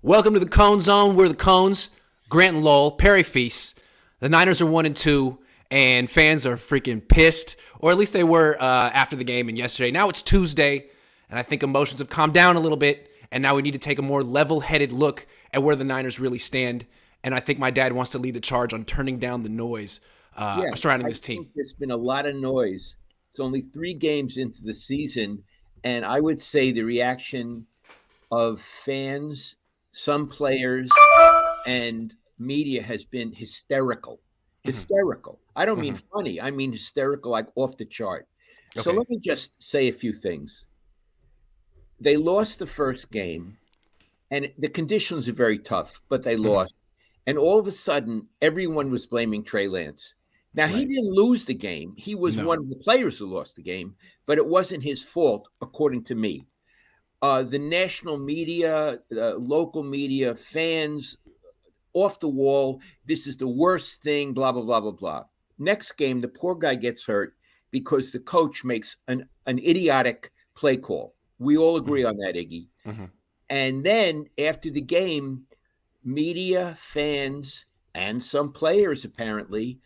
Welcome to the Cohn Zone. We're the Cohns, Grant and Lowell, Perry Feast. The Niners are 1-2, and fans are freaking pissed, or at least they were after the game and yesterday. Now it's Tuesday, and I think emotions have calmed down a little bit, and now we need to take a more level-headed look at where the Niners really stand. And I think my dad wants to lead the charge on turning down the noise surrounding this team. Think there's been a lot of noise. It's only 3 games into the season, and I would say the reaction of fans, some players, and media has been hysterical. Hysterical. I don't mean funny. I mean hysterical, like off the chart. Okay. So let me just say a few things. They lost the first game, and the conditions are very tough, but they lost. And all of a sudden, everyone was blaming Trey Lance. Now, he didn't lose the game. He was one of the players who lost the game, but it wasn't his fault, according to me. The national media, local media, fans, off the wall, this is the worst thing, blah, blah, blah, blah, blah. Next game, the poor guy gets hurt because the coach makes an idiotic play call. We all agree on that, Iggy. And then after the game, media, fans, and some players apparently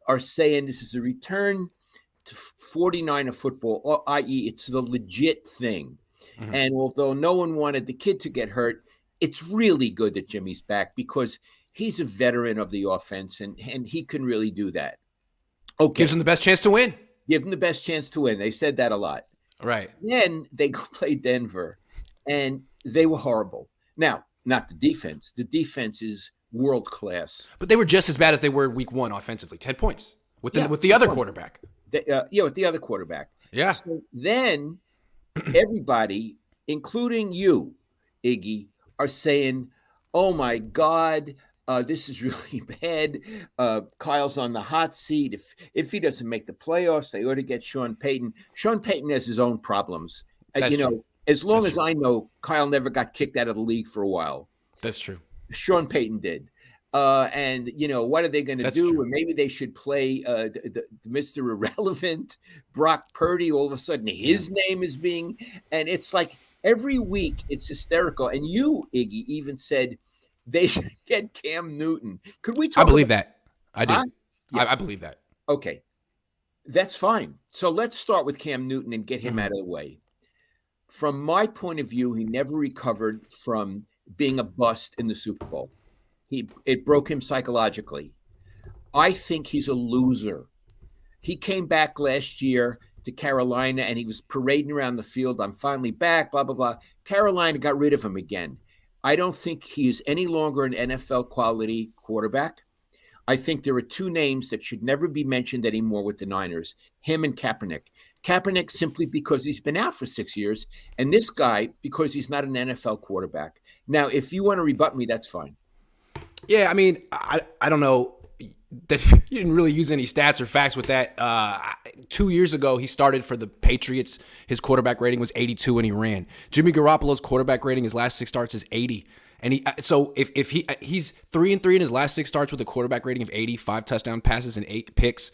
are saying this is a return to 49er football, i.e. it's the legit thing. And although no one wanted the kid to get hurt, it's really good that Jimmy's back because he's a veteran of the offense and he can really do that. Okay. Gives him the best chance to win. Give him the best chance to win. They said that a lot. Right. Then they go play Denver, and they were horrible. Now, not the defense. The defense is world class. But they were just as bad as they were week 1 offensively. 10 points with the other quarterback. With the other quarterback. Yeah. So then everybody, including you, Iggy, are saying, oh, my God, this is really bad. Kyle's on the hot seat. If he doesn't make the playoffs, they ought to get Sean Payton. Sean Payton has his own problems. True. As long as I know, Kyle never got kicked out of the league for a while. That's true. Sean Payton did. And, what are they going to do? True. And maybe they should play Mr. Irrelevant, Brock Purdy. All of a sudden, his name is being – and it's like every week it's hysterical. And you, Iggy, even said they should get Cam Newton. Could we talk I believe that. I do. Yeah. I believe that. Okay. That's fine. So let's start with Cam Newton and get him out of the way. From my point of view, he never recovered from being a bust in the Super Bowl. It broke him psychologically. I think he's a loser. He came back last year to Carolina, and he was parading around the field. I'm finally back, blah, blah, blah. Carolina got rid of him again. I don't think he is any longer an NFL quality quarterback. I think there are 2 names that should never be mentioned anymore with the Niners, him and Kaepernick. Kaepernick simply because he's been out for 6 years, and this guy because he's not an NFL quarterback. Now, if you want to rebut me, that's fine. Yeah, I mean, I don't know that you didn't really use any stats or facts with that. 2 years ago, he started for the Patriots. His quarterback rating was 82 and he ran. Jimmy Garoppolo's quarterback rating his last 6 starts is 80. And if he's 3-3 in his last 6 starts with a quarterback rating of 80, 5 touchdown passes and 8 picks.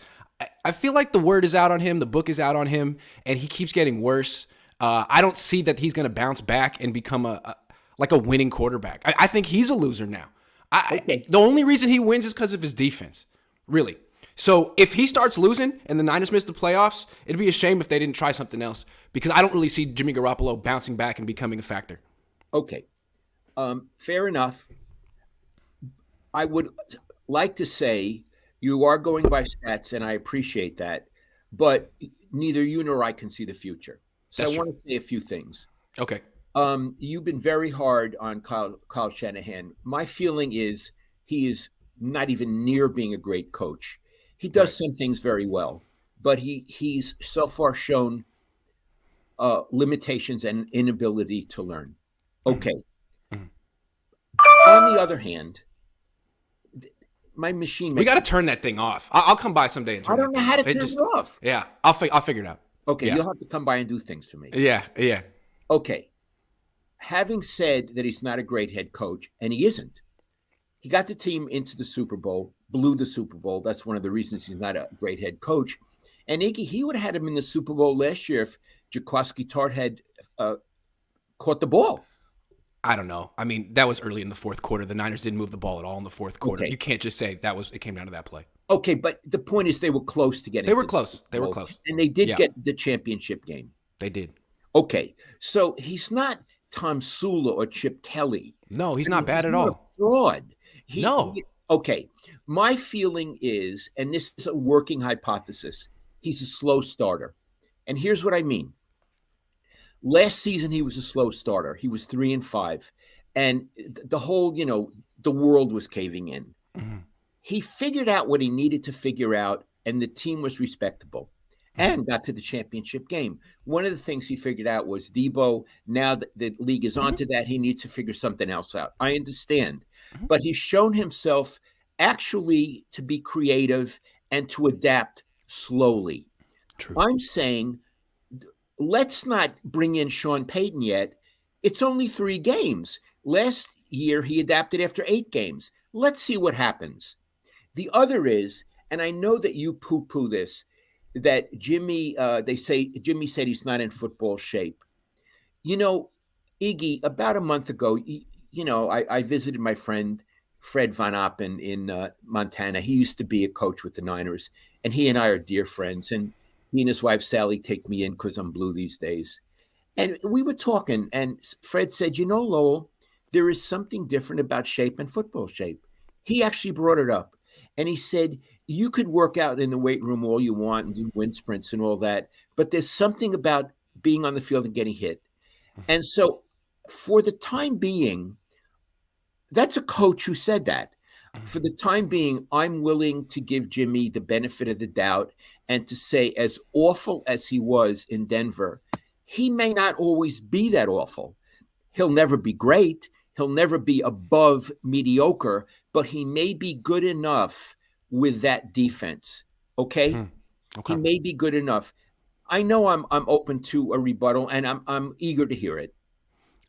I feel like the word is out on him, the book is out on him, and he keeps getting worse. I don't see that he's going to bounce back and become a winning quarterback. I think he's a loser now. The only reason he wins is because of his defense, really. So if he starts losing and the Niners miss the playoffs, it'd be a shame if they didn't try something else because I don't really see Jimmy Garoppolo bouncing back and becoming a factor. Okay. Fair enough. I would like to say you are going by stats, and I appreciate that, but neither you nor I can see the future. So I want to say a few things. Okay. You've been very hard on Kyle Shanahan. My feeling is he is not even near being a great coach. He does some things very well, but he's so far shown limitations and inability to learn. Okay. On the other hand, my machine. We got to turn that thing off. I'll come by someday and turn it off. I don't know how to turn it off. Yeah, I'll figure it out. Okay, yeah. You'll have to come by and do things for me. Yeah. Okay. Having said that he's not a great head coach, and he isn't, he got the team into the Super Bowl, blew the Super Bowl. That's one of the reasons he's not a great head coach. And Iggy, he would have had him in the Super Bowl last year if Jaquiski Tartt had caught the ball. I don't know. I mean, that was early in the fourth quarter. The Niners didn't move the ball at all in the fourth quarter. Okay. You can't just say it came down to that play. Okay, but the point is they were close to getting. They were close. They were Bowl, close. and they did Yeah. get the championship game. They did. Okay, so he's not Tom Sula or Chip Kelly. No, he's not bad at not all. a fraud. No. Okay, my feeling is, and this is a working hypothesis, he's a slow starter. And here's what I mean. Last season, he was a slow starter. He was 3-5. And the whole, the world was caving in. Mm-hmm. He figured out what he needed to figure out, and the team was respectable and got to the championship game. One of the things he figured out was Debo, now that the league is onto that, he needs to figure something else out. I understand. But he's shown himself actually to be creative and to adapt slowly. True. I'm saying let's not bring in Sean Payton yet. It's only 3 games. Last year, he adapted after 8 games. Let's see what happens. The other is, and I know that you poo-poo this, that Jimmy, they say Jimmy said he's not in football shape. Iggy, about a month ago, I visited my friend Fred Von Oppen in Montana. He used to be a coach with the Niners, and he and I are dear friends. And he and his wife, Sally, take me in because I'm blue these days. And we were talking, and Fred said, Lowell, there is something different about shape and football shape. He actually brought it up. And he said, you could work out in the weight room all you want and do wind sprints and all that, but there's something about being on the field and getting hit. And so for the time being, that's a coach who said that. For the time being, I'm willing to give Jimmy the benefit of the doubt and to say, as awful as he was in Denver, he may not always be that awful. He'll never be great. He'll never be above mediocre, but he may be good enough with that defense. Okay? Okay. He may be good enough. I know I'm open to a rebuttal, and I'm eager to hear it.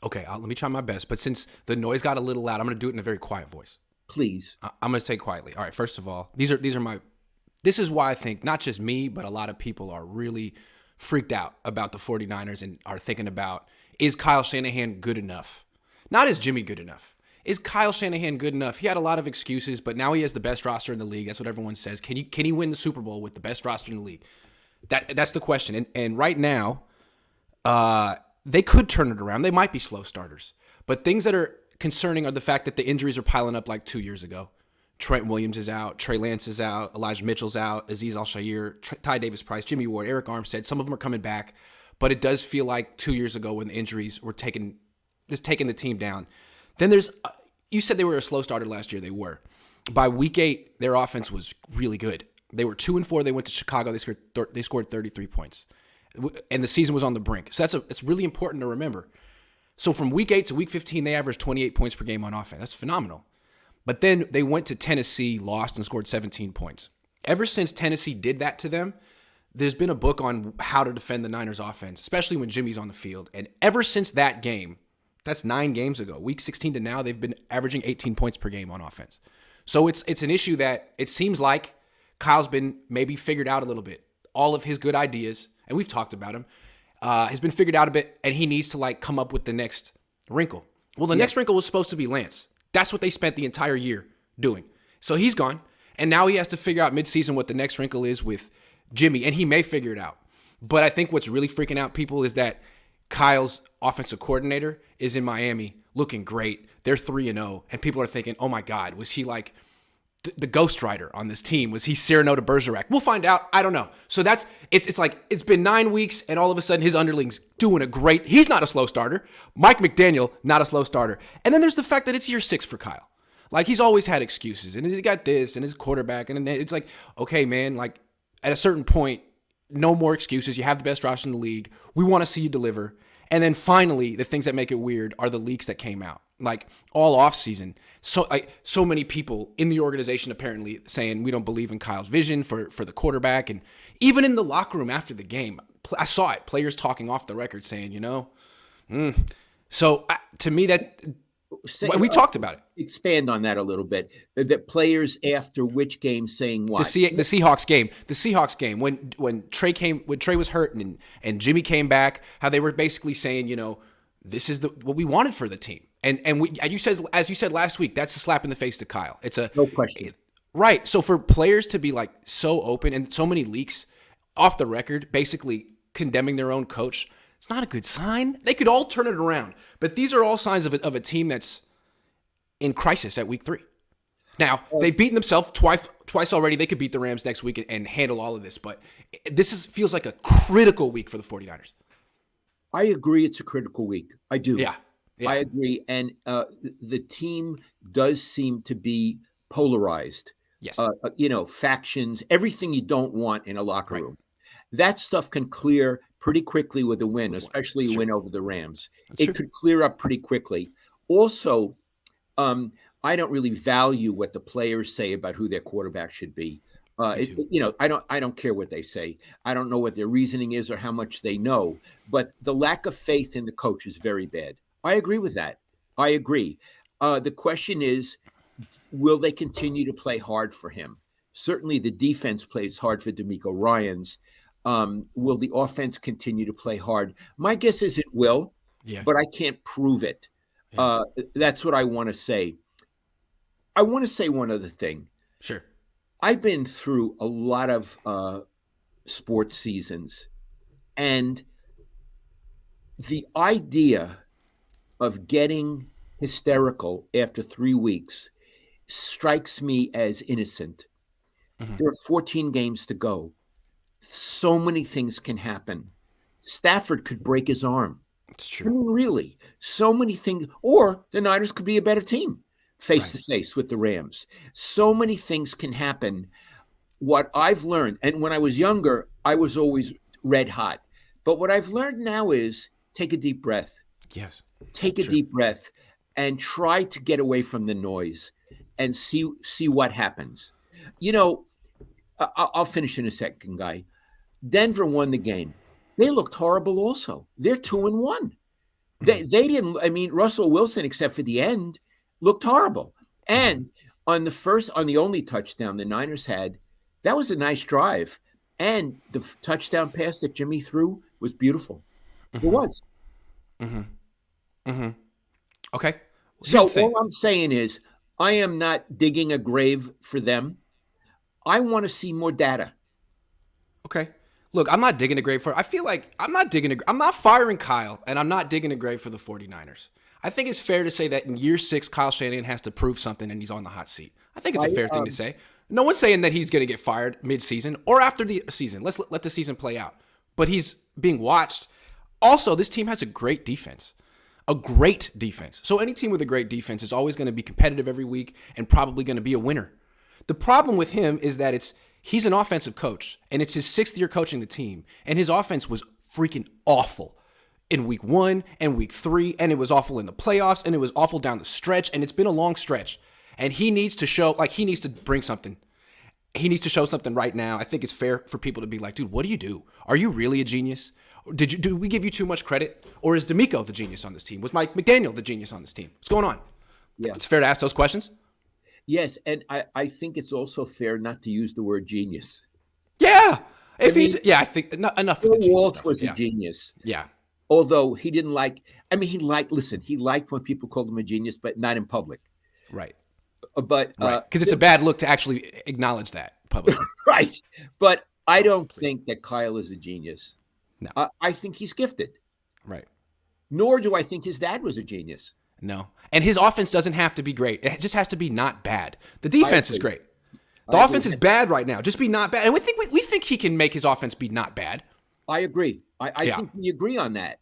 Okay, let me try my best. But since the noise got a little loud, I'm going to do it in a very quiet voice. Please. I'm going to say quietly. All right, first of all, this is why I think not just me, but a lot of people are really freaked out about the 49ers and are thinking about, is Kyle Shanahan good enough? Not is Jimmy good enough. Is Kyle Shanahan good enough? He had a lot of excuses, but now he has the best roster in the league. That's what everyone says. Can he win the Super Bowl with the best roster in the league? That's the question. And right now, they could turn it around. They might be slow starters. But things that are concerning are the fact that the injuries are piling up like 2 years ago. Trent Williams is out. Trey Lance is out. Elijah Mitchell's out. Azeez Al-Shaair, Ty Davis-Price, Jimmy Ward, Eric Armstead. Some of them are coming back. But it does feel like 2 years ago when the injuries were taking the team down. Then you said they were a slow starter last year. They were. By week 8, their offense was really good. They were 2-4. They went to Chicago. They scored 33 points. And the season was on the brink. So it's really important to remember. So from week 8 to week 15, they averaged 28 points per game on offense. That's phenomenal. But then they went to Tennessee, lost, and scored 17 points. Ever since Tennessee did that to them, there's been a book on how to defend the Niners offense, especially when Jimmy's on the field. And ever since that game, that's 9 games ago, week 16 to now, they've been averaging 18 points per game on offense. So it's an issue that it seems like Kyle's been maybe figured out a little bit. All of his good ideas, and we've talked about him, has been figured out a bit, and he needs to come up with the next wrinkle. Well, the next wrinkle was supposed to be Lance. That's what they spent the entire year doing. So he's gone, and now he has to figure out midseason what the next wrinkle is with Jimmy, and he may figure it out. But I think what's really freaking out people is that Kyle's offensive coordinator is in Miami looking great. They're 3-0, and people are thinking, oh my God, was he like the ghostwriter on this team? Was he Cyrano de Bergerac? We'll find out. I don't know. So it's like it's been 9 weeks, and all of a sudden his underlings doing a great. He's not a slow starter. Mike McDaniel, not a slow starter. And then there's the fact that it's year 6 for Kyle. Like, he's always had excuses, and he's got this, and his quarterback, and then it's like, okay, man, like at a certain point, no more excuses. You have the best roster in the league. We want to see you deliver. And then finally, the things that make it weird are the leaks that came out. Like all offseason, so many people in the organization apparently saying we don't believe in Kyle's vision for the quarterback. And even in the locker room after the game, I saw it. Players talking off the record saying, So to me, we talked about it. Expand on that a little bit. That players after which game saying what? The Seahawks game. The Seahawks game when Trey was hurt and Jimmy came back. How they were basically saying, this is what we wanted for the team. And you said, as you said last week, that's a slap in the face to Kyle. It's a No question. right. So for players to be like so open and so many leaks off the record, basically condemning their own coach, it's not a good sign. They could all turn it around, but these are all signs of a team that's in crisis at week 3. Now, they've beaten themselves twice already. They could beat the Rams next week and handle all of this, but feels like a critical week for the 49ers. I agree it's a critical week. I do. Yeah. I agree. And the team does seem to be polarized. Yes. Factions, everything you don't want in a locker Right. room. That stuff can clear pretty quickly with a win, especially That's a win true. over the Rams. That's It true. could clear up pretty quickly. Also, I don't really value what the players say about who their quarterback should be. Me too. I don't care what they say. I don't know what their reasoning is or how much they know. But the lack of faith in the coach is very bad. I agree with that. I agree. The question is, will they continue to play hard for him? Certainly, the defense plays hard for DeMeco Ryans. Will the offense continue to play hard? My guess is it will, Yeah. but I can't prove it. Yeah. That's what I want to say. I want to say one other thing. Sure. I've been through a lot of sports seasons, and the idea of getting hysterical after 3 weeks strikes me as innocent. Mhm. There are 14 games to go. So many things can happen. Stafford could break his arm. It's I true. mean, really, so many things. Or the Niners could be a better team face to face with the Rams. So many things can happen. What I've learned, and when I was younger, I was always red hot. But what I've learned now is take a deep breath. Yes. Take a Sure. deep breath and try to get away from the noise and see what happens. I'll finish in a second, Guy. Denver won the game. They looked horrible also. They're 2-1. They didn't, I mean, Russell Wilson, except for the end, looked horrible. And on the only touchdown the Niners had, that was a nice drive. And the touchdown pass that Jimmy threw was beautiful. It was. Okay. Here's So the thing. all I'm saying is I am not digging a grave for them. I want to see more data. Okay. Look, I'm not digging a grave for I feel like I'm not firing Kyle, and I'm not digging a grave for the 49ers. I think it's fair to say that in year 6, Kyle Shanahan has to prove something and he's on the hot seat. I think it's a fair thing to say. No one's saying that he's going to get fired mid-season or after the season. Let's let the season play out. But he's being watched. Also, this team has a great defense. A great defense. So any team with a great defense is always going to be competitive every week and probably going to be a winner. The problem with him is that he's an offensive coach, and it's his 6th year coaching the team, and his offense was freaking awful in week 1 and week 3, and it was awful in the playoffs, and it was awful down the stretch, and it's been a long stretch. And he needs to bring something. He needs to show something right now. I think it's fair for people to be like, dude, what do? Are you really a genius? Did we give you too much credit? Or is DeMeco the genius on this team? Was Mike McDaniel the genius on this team? What's going on? Yeah. It's fair to ask those questions. Yes, and I think it's also fair not to use the word genius. Yeah. I think enough Bill of the genius Walsh stuff. was Yeah. a genius. Yeah. Although he didn't he liked when people called him a genius, but not in public. Right. But Right. Because it's a bad look to actually acknowledge that publicly. right. But I don't think that Kyle is a genius. No. I think he's gifted. Right. Nor do I think his dad was a genius. No. And his offense doesn't have to be great. It just has to be not bad. The defense is agree. great. The offense is bad right now. Just be not bad. And we think he can make his offense be not bad. I agree. I Yeah. think we agree on that.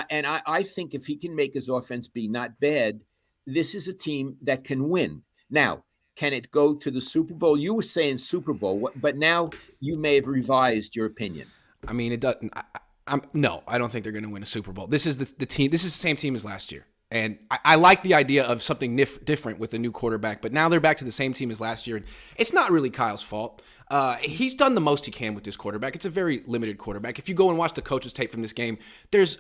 And I think if he can make his offense be not bad, this is a team that can win. Now, can it go to the Super Bowl? You were saying Super Bowl, but now you may have revised your opinion. I mean, it doesn't. No, I don't think they're going to win a Super Bowl. This is the team. This is the same team as last year, and I like the idea of something different with a new quarterback. But now they're back to the same team as last year, and it's not really Kyle's fault. He's done the most he can with this quarterback. It's a very limited quarterback. If you go and watch the coaches' tape from this game, there's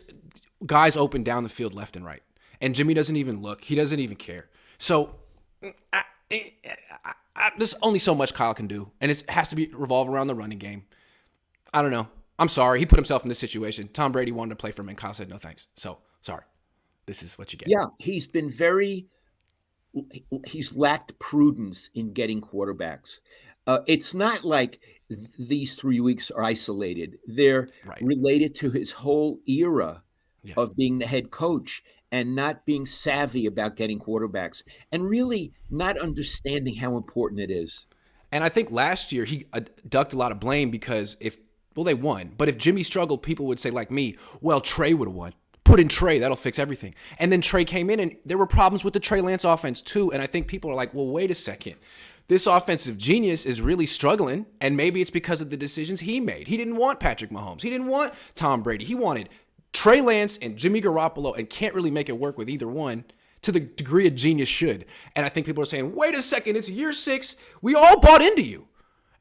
guys open down the field left and right, and Jimmy doesn't even look. He doesn't even care. So there's only so much Kyle can do, and it has to be revolve around the running game. I don't know. I'm sorry. He put himself in this situation. Tom Brady wanted to play for him, and Kyle said no thanks. So, sorry. this is what you get. Yeah, he's lacked prudence in getting quarterbacks. It's not like these 3 weeks are isolated. They're Right. related to his whole era Yeah. of being the head coach and not being savvy about getting quarterbacks and really not understanding how important it is. And I think last year he ducked a lot of blame because they won. But if Jimmy struggled, people would say, like me, well, Trey would have won. Put in Trey, that'll fix everything. And then Trey came in, and there were problems with the Trey Lance offense too. And I think people are like, well, wait a second. This offensive genius is really struggling, and maybe it's because of the decisions he made. He didn't want Patrick Mahomes. He didn't want Tom Brady. He wanted Trey Lance and Jimmy Garoppolo, and can't really make it work with either one to the degree a genius should. And I think people are saying, wait a second, it's year 6. We all bought into you.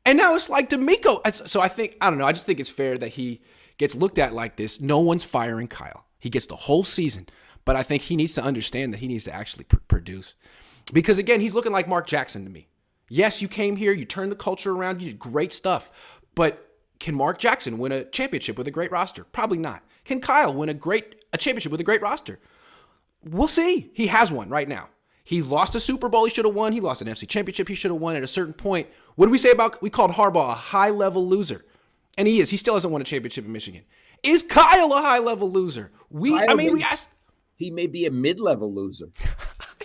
And now it's like D'Amico. So I don't know. I just think it's fair that he gets looked at like this. No one's firing Kyle. He gets the whole season. But I think he needs to understand that he needs to actually produce. Because, again, he's looking like Mark Jackson to me. Yes, you came here. You turned the culture around. You did great stuff. But can Mark Jackson win a championship with a great roster? Probably not. Can Kyle win a championship with a great roster? We'll see. He has one right now. He's lost a Super Bowl he should have won. He lost an NFC championship he should have won at a certain point. What do we say about, we called Harbaugh a high-level loser. And he is. He still hasn't won a championship in Michigan. Is Kyle a high-level loser? We asked. He may be a mid-level loser.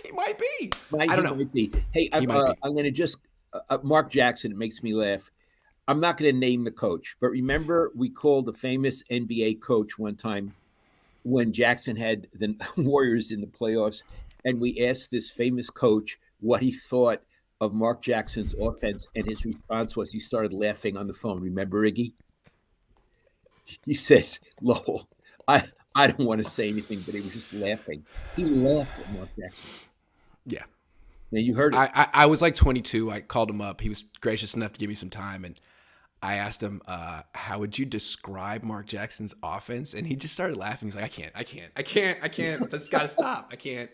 He might be. I don't know. Might be. Hey, I'm going to just, Mark Jackson, it makes me laugh. I'm not going to name the coach, but remember we called the famous NBA coach one time when Jackson had the Warriors in the playoffs, and we asked this famous coach what he thought of Mark Jackson's offense, and his response was he started laughing on the phone. Remember, Iggy? He said, Lowell, I don't want to say anything, but he was just laughing. He laughed at Mark Jackson. Yeah. Now, you heard it. I was like 22. I called him up. He was gracious enough to give me some time, and I asked him, how would you describe Mark Jackson's offense? And he just started laughing. He's like, I can't. That's got to stop. I can't.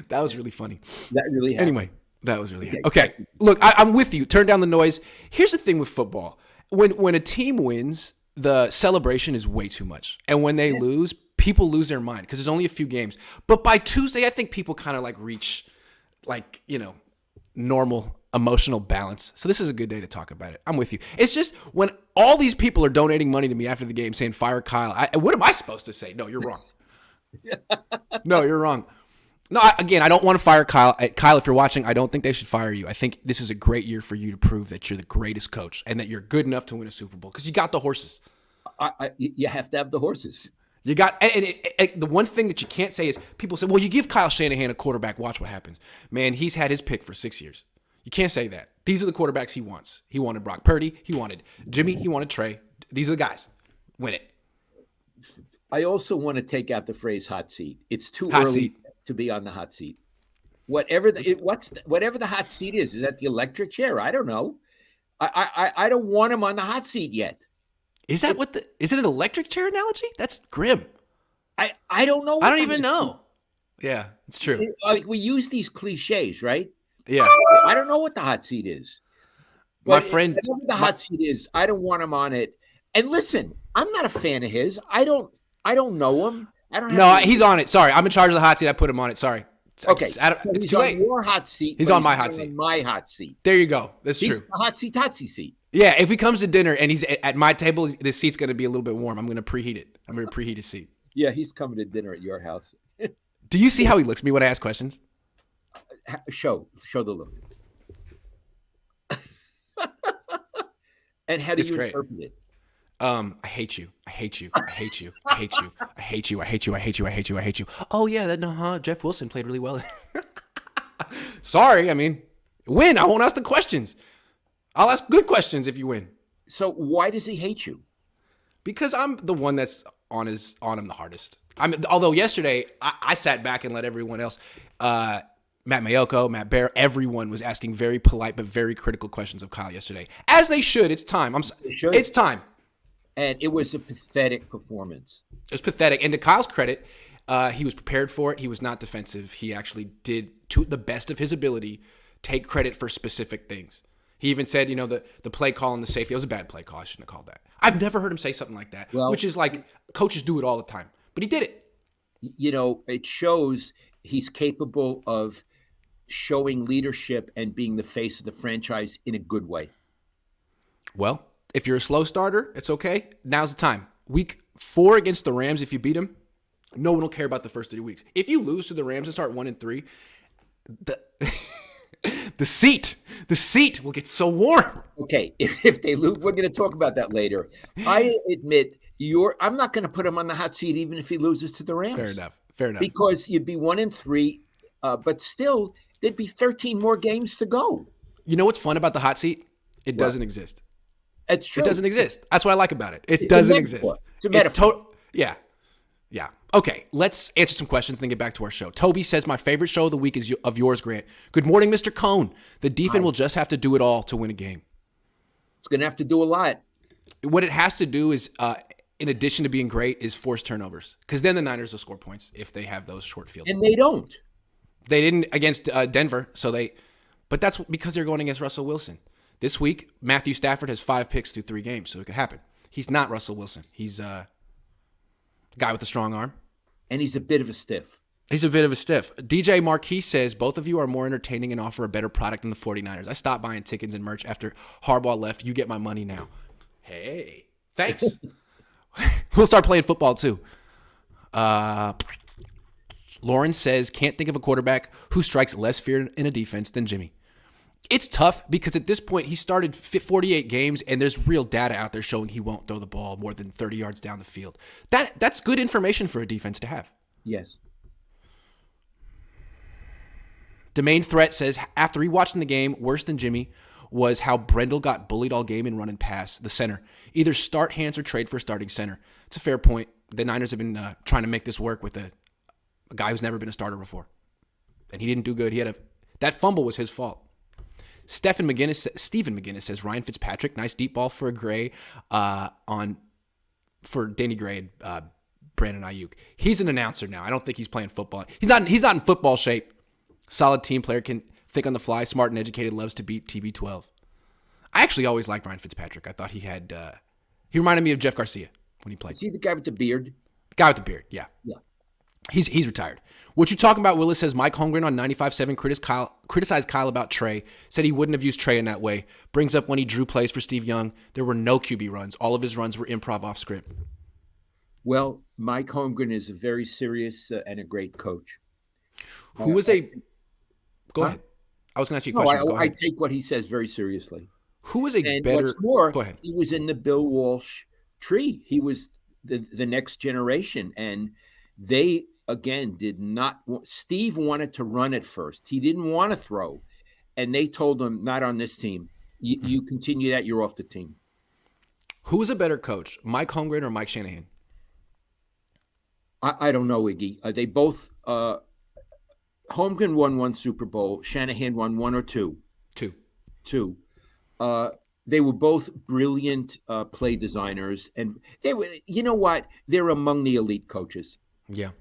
That was really funny. That really happened. Anyway, that was really okay. Look, I'm with you. Turn down the noise. Here's the thing with football. When a team wins, the celebration is way too much. And when they lose, people lose their mind because there's only a few games. But by Tuesday, I think people kind of like reach normal emotional balance. So this is a good day to talk about it. I'm with you. It's just when all these people are donating money to me after the game saying, fire Kyle, what am I supposed to say? No, you're wrong. No, you're wrong. No, I don't want to fire Kyle. Kyle, if you're watching, I don't think they should fire you. I think this is a great year for you to prove that you're the greatest coach and that you're good enough to win a Super Bowl because you got the horses. You have to have the horses. You got, and the one thing that you can't say is people say, well, you give Kyle Shanahan a quarterback, watch what happens. Man, he's had his pick for 6 years. You can't say that. These are the quarterbacks he wants. He wanted Brock Purdy. He wanted Jimmy. He wanted Trey. These are the guys. Win it. I also want to take out the phrase hot seat. It's too hot early seat. To be on the hot seat. Whatever the hot seat is that the electric chair? I don't know. I don't want him on the hot seat yet. Is that is it an electric chair analogy? That's grim. I don't know. I don't even know. Yeah, it's true. Like we use these cliches, right? Yeah. I don't know what the hot seat is. My friend, whatever the hot seat is, I don't want him on it. And listen, I'm not a fan of his. I don't know him. He's on it. Sorry, I'm in charge of the hot seat. I put him on it. Sorry. Okay, it's too late. Your hot seat. He's on my hot seat. My hot seat. There you go. That's he's true. The hot seat, totsy seat. Yeah, if he comes to dinner and he's at my table, the seat's going to be a little bit warm. I'm going to preheat it. I'm going to preheat his seat. Yeah, he's coming to dinner at your house. Do you see how he looks at me when I ask questions? Show the look. And how do you interpret it? I hate you. I hate you. I hate you. I hate you. I hate you. I hate you. I hate you. I hate you. I hate you. Oh yeah, Jeff Wilson played really well. Sorry, I mean, win. I won't ask the questions. I'll ask good questions if you win. So why does he hate you? Because I'm the one that's on him the hardest. Although yesterday I sat back and let everyone else, Matt Mayoko, Matt Bear, everyone was asking very polite but very critical questions of Kyle yesterday. As they should. It's time. It's time. And it was a pathetic performance. It was pathetic. And to Kyle's credit, he was prepared for it. He was not defensive. He actually did, to the best of his ability, take credit for specific things. He even said, the play call and the safety, it was a bad play call. I shouldn't have called that. I've never heard him say something like that, which is like coaches do it all the time. But he did it. it shows he's capable of showing leadership and being the face of the franchise in a good way. Well, if you're a slow starter, it's okay. Now's the time. Week 4 against the Rams, if you beat them, no one will care about the first 3 weeks. If you lose to the Rams and start 1-3, the the seat will get so warm. Okay, if they lose, we're going to talk about that later. I admit I'm not going to put him on the hot seat even if he loses to the Rams. Fair enough. Because you'd be 1-3, but still there'd be 13 more games to go. You know what's fun about the hot seat? It doesn't exist. It's true. It doesn't exist. That's what I like about it. It doesn't exist. It's a metaphor. Yeah. Okay, let's answer some questions, then get back to our show. Toby says, my favorite show of the week is of yours, Grant. Good morning, Mr. Cohn. The defense will just have to do it all to win a game. It's going to have to do a lot. What it has to do is, in addition to being great, is force turnovers. Because then the Niners will score points if they have those short fields. And they don't. They didn't against Denver, but that's because they're going against Russell Wilson. This week, Matthew Stafford has 5 picks through 3 games, so it could happen. He's not Russell Wilson. He's a guy with a strong arm. And he's a bit of a stiff. DJ Marquis says, both of you are more entertaining and offer a better product than the 49ers. I stopped buying tickets and merch after Harbaugh left. You get my money now. Hey, thanks. We'll start playing football too. Lauren says, can't think of a quarterback who strikes less fear in a defense than Jimmy. It's tough because at this point he started 48 games and there's real data out there showing he won't throw the ball more than 30 yards down the field. That's good information for a defense to have. Yes. Domain Threat says, after rewatching the game, worse than Jimmy was how Brendel got bullied all game and run and pass, the center. Either start Hans or trade for a starting center. It's a fair point. The Niners have been trying to make this work with a guy who's never been a starter before. And he didn't do good. That fumble was his fault. Stephen McGinnis says, Ryan Fitzpatrick, nice deep ball for a Gray for Danny Gray and Brandon Ayuk. He's an announcer now. I don't think he's playing football. He's not in football shape. Solid team player, can think on the fly, smart and educated, loves to beat TB12. I actually always liked Ryan Fitzpatrick. I thought he reminded me of Jeff Garcia when he played. Is he the guy with the beard? The guy with the beard, yeah. Yeah. He's retired. What you talking about, Willis says, Mike Holmgren on 95.7 criticized Kyle about Trey, said he wouldn't have used Trey in that way. Brings up when he drew plays for Steve Young, there were no QB runs. All of his runs were improv off script. Well, Mike Holmgren is a very serious and a great coach. Go ahead. I was going to ask you a question. I take what he says very seriously. Who was better? What's more, go ahead. He was in the Bill Walsh tree. He was the next generation. And they, again, did not. Steve wanted to run at first. He didn't want to throw. And they told him, not on this team. You continue that, you're off the team. Who was a better coach, Mike Holmgren or Mike Shanahan? I don't know, Iggy. They both. Holmgren won 1 Super Bowl. Shanahan won 1 or 2. Two. They were both brilliant play designers, and they were. You know what? They're among the elite coaches. Yeah.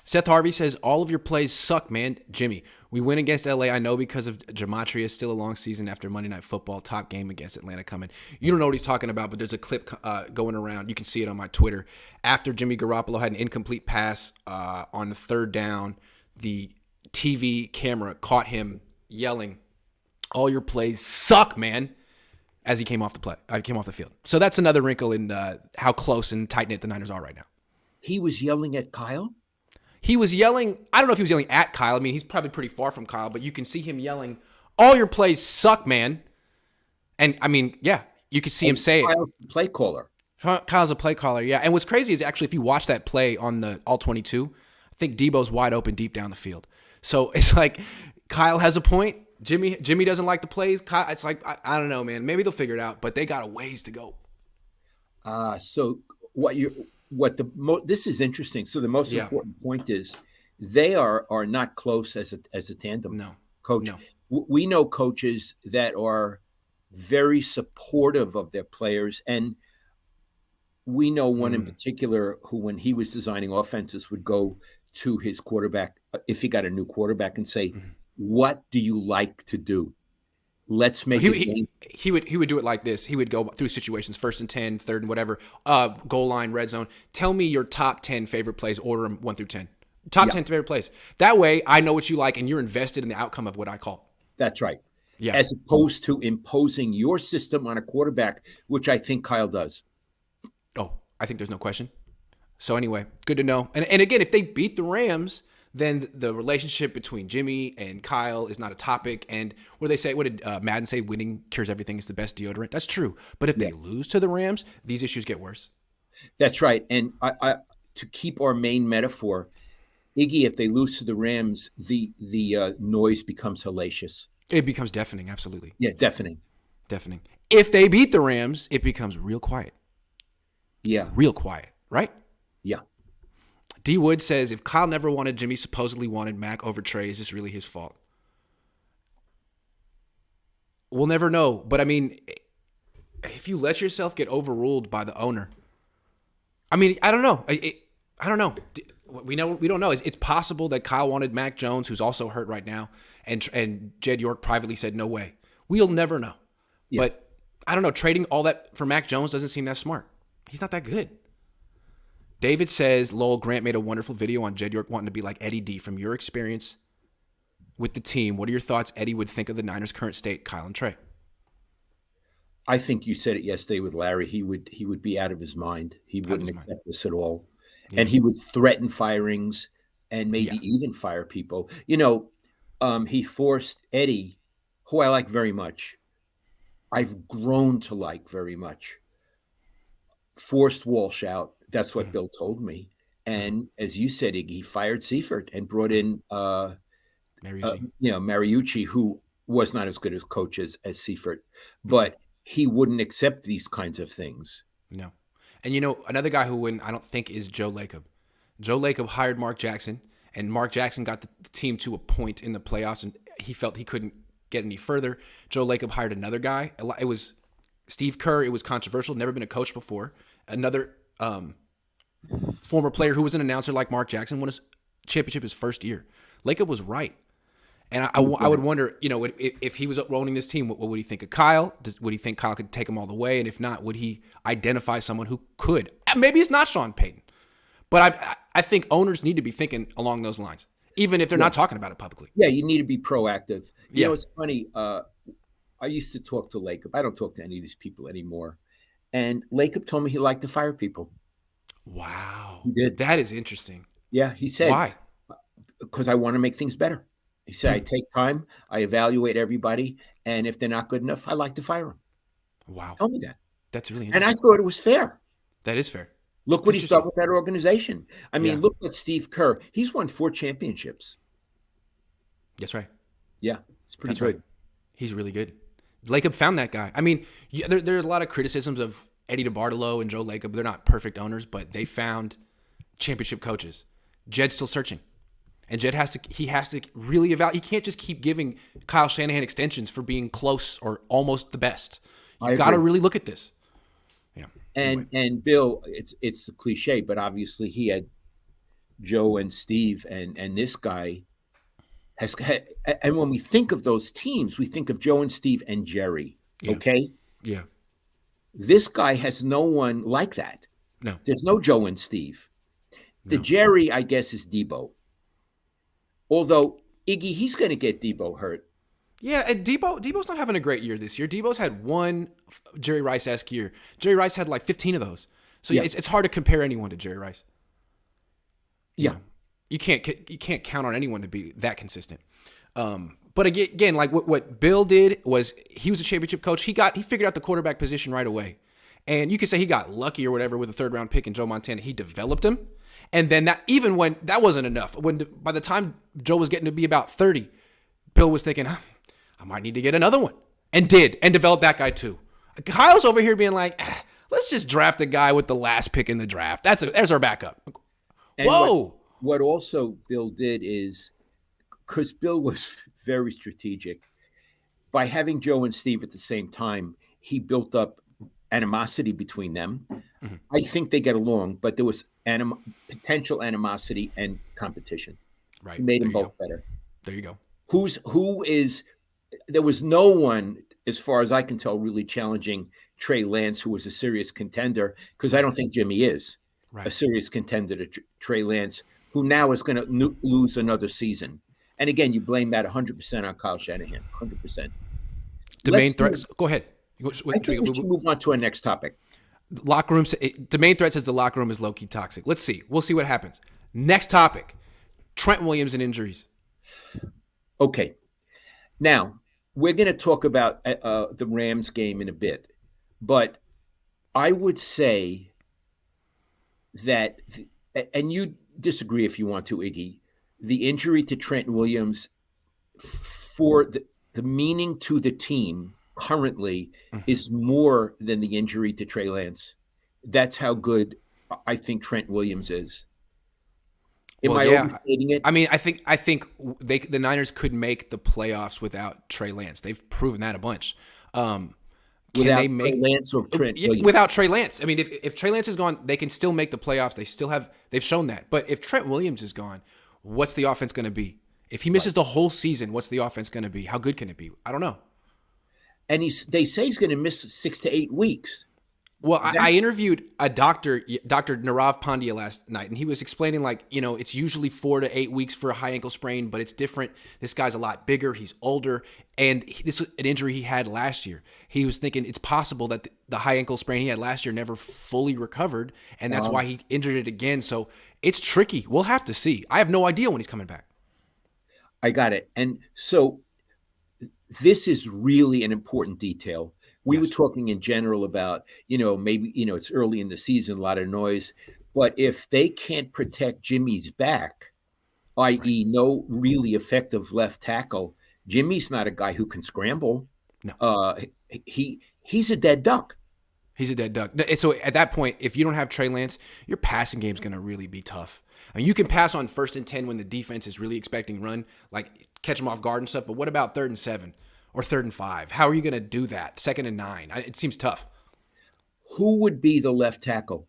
Seth Harvey says, all of your plays suck, man. Jimmy, we win against LA, I know, because of gematria. Still a long season after Monday Night Football. Top game against Atlanta coming. You don't know what he's talking about, but there's a clip going around. You can see it on my Twitter. After Jimmy Garoppolo had an incomplete pass on the 3rd down, the TV camera caught him yelling, all your plays suck, man, as he came off the field. So that's another wrinkle in how close and tight-knit the Niners are right now. He was yelling at Kyle? He was yelling, I don't know if he was yelling at Kyle. I mean, he's probably pretty far from Kyle, but you can see him yelling, all your plays suck, man. And, I mean, yeah, you could see him say Kyle's the play caller. Kyle's a play caller, yeah. And what's crazy is actually if you watch that play on the All-22, I think Debo's wide open deep down the field. So it's like Kyle has a point. Jimmy doesn't like the plays. Kyle, it's like, I don't know, man. Maybe they'll figure it out, but they got a ways to go. So this is interesting. So the most important point is they are not close as a tandem. No, coach. No. We know coaches that are very supportive of their players, and we know one in particular who, when he was designing offenses, would go to his quarterback if he got a new quarterback and say, "What do you like to do? Let's make it." He would do it like this. He would go through situations, 1st and 10, 3rd and whatever, goal line, red zone. Tell me your top 10 favorite plays. Order them 1 through 10. Top Yeah. 10 favorite plays. That way, I know what you like, and you're invested in the outcome of what I call. That's right. Yeah. As opposed to imposing your system on a quarterback, which I think Kyle does. Oh, I think there's no question. So anyway, good to know. And again, if they beat the Rams, then the relationship between Jimmy and Kyle is not a topic. And what they say, what did Madden say? Winning cures everything. It's the best deodorant. That's true. But if they lose to the Rams, these issues get worse. That's right. And I to keep our main metaphor, Iggy, if they lose to the Rams, the noise becomes hellacious. It becomes deafening. Absolutely. Yeah, deafening. Deafening. If they beat the Rams, it becomes real quiet. Yeah. Real quiet, right? Yeah. D. Wood says, if Kyle never wanted Jimmy, supposedly wanted Mac over Trey, is this really his fault? We'll never know. But I mean, if you let yourself get overruled by the owner, I mean, I don't know. I don't know. We don't know. It's possible that Kyle wanted Mac Jones, who's also hurt right now, and Jed York privately said, no way. We'll never know. Yeah. But I don't know. Trading all that for Mac Jones doesn't seem that smart. He's not that good. David says, Lowell Grant made a wonderful video on Jed York wanting to be like Eddie D. From your experience with the team, what are your thoughts Eddie would think of the Niners' current state, Kyle and Trey? I think you said it yesterday with Larry. He would be out of his mind. He wouldn't accept this at all. Yeah. And he would threaten firings and maybe even fire people. You know, he forced Eddie, who I like very much. I've grown to like very much. Forced Walsh out. That's what Bill told me. And as you said, he fired Seifert and brought in Mariucci, who was not as good as coach as Seifert. But he wouldn't accept these kinds of things. No. And, you know, another guy who wouldn't, I don't think, is Joe Lacob. Joe Lacob hired Mark Jackson, and Mark Jackson got the team to a point in the playoffs, and he felt he couldn't get any further. Joe Lacob hired another guy. It was Steve Kerr. It was controversial, never been a coach before. Another former player who was an announcer like Mark Jackson won a championship his first year. Lacob was right. And I would wonder, you know, if he was owning this team, what would he think of Kyle? Would he think Kyle could take him all the way? And if not, would he identify someone who could? Maybe it's not Sean Payton. But I think owners need to be thinking along those lines, even if they're not talking about it publicly. Yeah, you need to be proactive. You know, it's funny. I used to talk to Lacob. I don't talk to any of these people anymore. And Lacob told me he liked to fire people. Wow. He did. That is interesting. Yeah, he said. Why? Because I want to make things better. He said, I take time, I evaluate everybody, and if they're not good enough, I like to fire them. Wow. Tell me that. That's really interesting. And I thought it was fair. That is fair. Look what he's done with that organization. I mean, look at Steve Kerr. He's won 4 championships. That's right. Yeah, it's pretty good. Right. He's really good. Lacob found that guy. I mean, there's a lot of criticisms of Eddie DeBartolo and Joe Lacob. They're not perfect owners, but they found championship coaches. Jed's still searching. And Jed has to really evaluate. He can't just keep giving Kyle Shanahan extensions for being close or almost the best. You got to really look at this. Yeah. And Bill, it's a cliche, but obviously he had Joe and Steve and this guy has. And when we think of those teams, we think of Joe and Steve and Jerry. Yeah. Okay. Yeah. This guy has no one like that. No. There's no Joe and Steve. The Jerry, I guess, is Debo. Although, Iggy, he's going to get Debo hurt. Yeah, and Debo's not having a great year this year. Debo's had one Jerry Rice-esque year. Jerry Rice had like 15 of those. So it's hard to compare anyone to Jerry Rice. You know, you can't count on anyone to be that consistent. But again, like what Bill did was he was a championship coach. He figured out the quarterback position right away. And you could say he got lucky or whatever with a 3rd-round pick in Joe Montana. He developed him. And then even when that wasn't enough, by the time Joe was getting to be about 30, Bill was thinking, I might need to get another one. And developed that guy too. Kyle's over here being like, let's just draft a guy with the last pick in the draft. There's our backup. And whoa. What also Bill did is, because Bill was very strategic, by having Joe and Steve at the same time, he built up animosity between them. Mm-hmm. I think they get along, but there was potential animosity and competition. Right. He made them both better. There you go. There was no one, as far as I can tell, really challenging Trey Lance, who was a serious contender, because I don't think Jimmy is a serious contender to Trey Lance, who now is going to lose another season. And again, you blame that 100% on Kyle Shanahan, 100%. The main threats. Go ahead. I think we should move on to our next topic. Locker room. The main threat says the locker room is low key toxic. Let's see. We'll see what happens. Next topic: Trent Williams and injuries. Okay. Now we're going to talk about the Rams game in a bit, but I would say that, and you disagree if you want to, Iggy, the injury to Trent Williams for the meaning to the team currently is more than the injury to Trey Lance. That's how good I think Trent Williams is. Am I overstating it? I mean, I think the Niners could make the playoffs without Trey Lance. They've proven that a bunch. Without Trey Lance or Trent Williams? Without Trey Lance. I mean, if Trey Lance is gone, they can still make the playoffs. They've shown that. But if Trent Williams is gone, what's the offense going to be? If he misses the whole season, what's the offense going to be? How good can it be? I don't know. And they say he's going to miss 6 to 8 weeks. Well, I interviewed a Dr. Nirav Pandya last night, and he was explaining, like, it's usually 4 to 8 weeks for a high ankle sprain, but it's different. This guy's a lot bigger. He's older, and this is an injury he had last year. He was thinking it's possible that the high ankle sprain he had last year never fully recovered, and that's why he injured it again. So it's tricky. We'll have to see. I have no idea when he's coming back. I got it. And so this is really an important detail. We were talking in general about, maybe, it's early in the season, a lot of noise. But if they can't protect Jimmy's back, i.e. no really effective left tackle, Jimmy's not a guy who can scramble. No. He's a dead duck. He's a dead duck. So at that point, if you don't have Trey Lance, your passing game is going to really be tough. I mean, you can pass on 1st and 10 when the defense is really expecting run, like catch them off guard and stuff. But what about 3rd and 7 or 3rd and 5? How are you going to do that? 2nd and 9. It seems tough. Who would be the left tackle?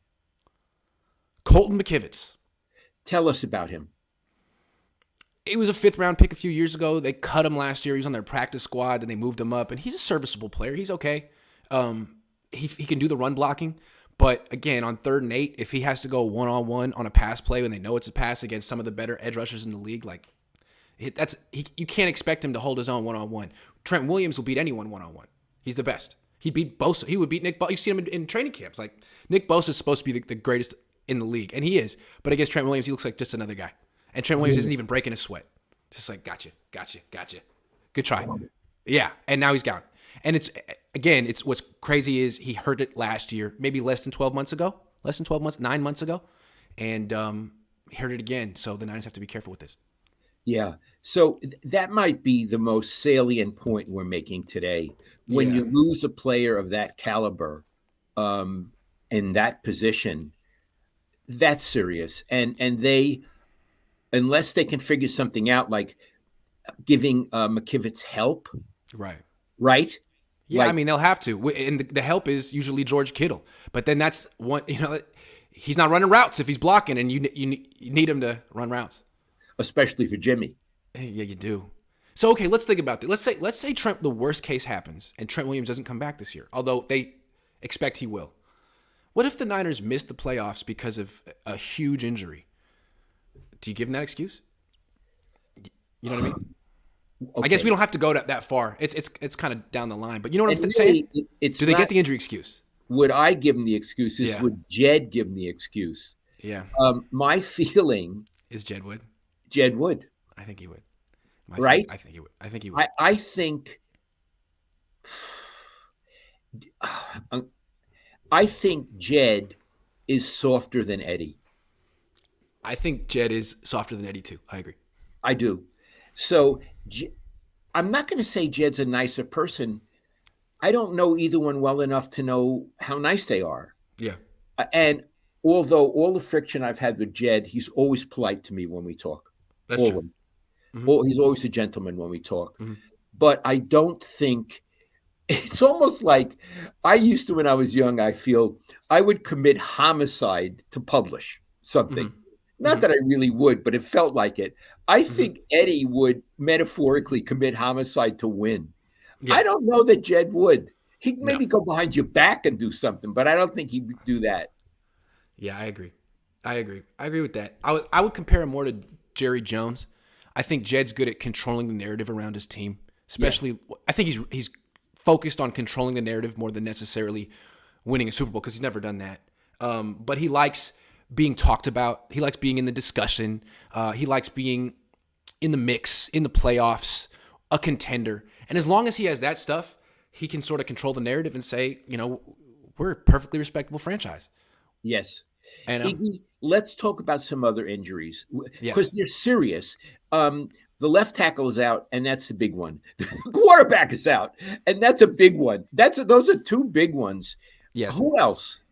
Colton McKivitz. Tell us about him. He was a 5th round pick a few years ago. They cut him last year. He was on their practice squad, and they moved him up. And he's a serviceable player. He's okay. He can do the run blocking. But again, on 3rd and 8, if he has to go one-on-one on a pass play when they know it's a pass against some of the better edge rushers in the league, you can't expect him to hold his own one-on-one. Trent Williams will beat anyone one-on-one. He's the best. He'd beat Bosa. He would beat Nick Bosa. You've seen him in training camps. Like, Nick Bosa is supposed to be the greatest in the league, and he is. But against Trent Williams, he looks like just another guy. And Trent Williams isn't even breaking a sweat. Just like, gotcha. Good try. Yeah, and now he's gone. And it's what's crazy is he hurt it last year, maybe less than 12 months, 9 months ago. And he hurt it again. So the Niners have to be careful with this. Yeah. So that might be the most salient point we're making today. When you lose a player of that caliber in that position, that's serious. And they, unless they can figure something out, like giving McKivitz help. Right? Yeah, I mean, they'll have to. And the help is usually George Kittle. But then that's one, he's not running routes if he's blocking, and you need him to run routes. Especially for Jimmy. Yeah, you do. So, okay, let's think about this. Let's say Trent, the worst case happens, and Trent Williams doesn't come back this year, although they expect he will. What if the Niners miss the playoffs because of a huge injury? Do you give them that excuse? You know what I mean? Okay. I guess we don't have to go that far. It's kind of down the line, but you know what I'm saying? Do they get the injury excuse? Would I give them the excuses? Yeah. Would Jed give them the excuse? Yeah. My feeling is Jed would. Jed would. I think he would. Right? I think he would. I think Jed is softer than Eddie. I think Jed is softer than Eddie too. I agree. I do. So I'm not going to say Jed's a nicer person. I don't know either one well enough to know how nice they are. Yeah. And although all the friction I've had with Jed, he's always polite to me when we talk. That's true. Mm-hmm. He's always a gentleman when we talk. Mm-hmm. But I don't think it's almost like I used to when I was young. I feel I would commit homicide to publish something. Mm-hmm. Not that I really would, but it felt like it. I think Eddie would metaphorically commit homicide to win. Yeah. I don't know that Jed would. He'd maybe go behind your back and do something, but I don't think he'd do that. Yeah, I agree. I agree. I agree with that. I would compare him more to Jerry Jones. I think Jed's good at controlling the narrative around his team. Especially, I think he's focused on controlling the narrative more than necessarily winning a Super Bowl because he's never done that. But he likes being talked about. He likes being in the discussion. He likes being in the mix, in the playoffs, a contender. And as long as he has that stuff, he can sort of control the narrative and say, we're a perfectly respectable franchise. Yes. And Iggy, let's talk about some other injuries because Yes. they're serious. The left tackle is out, and that's the big one. The quarterback is out, and that's a big one. Those are two big ones. Yes. Who else?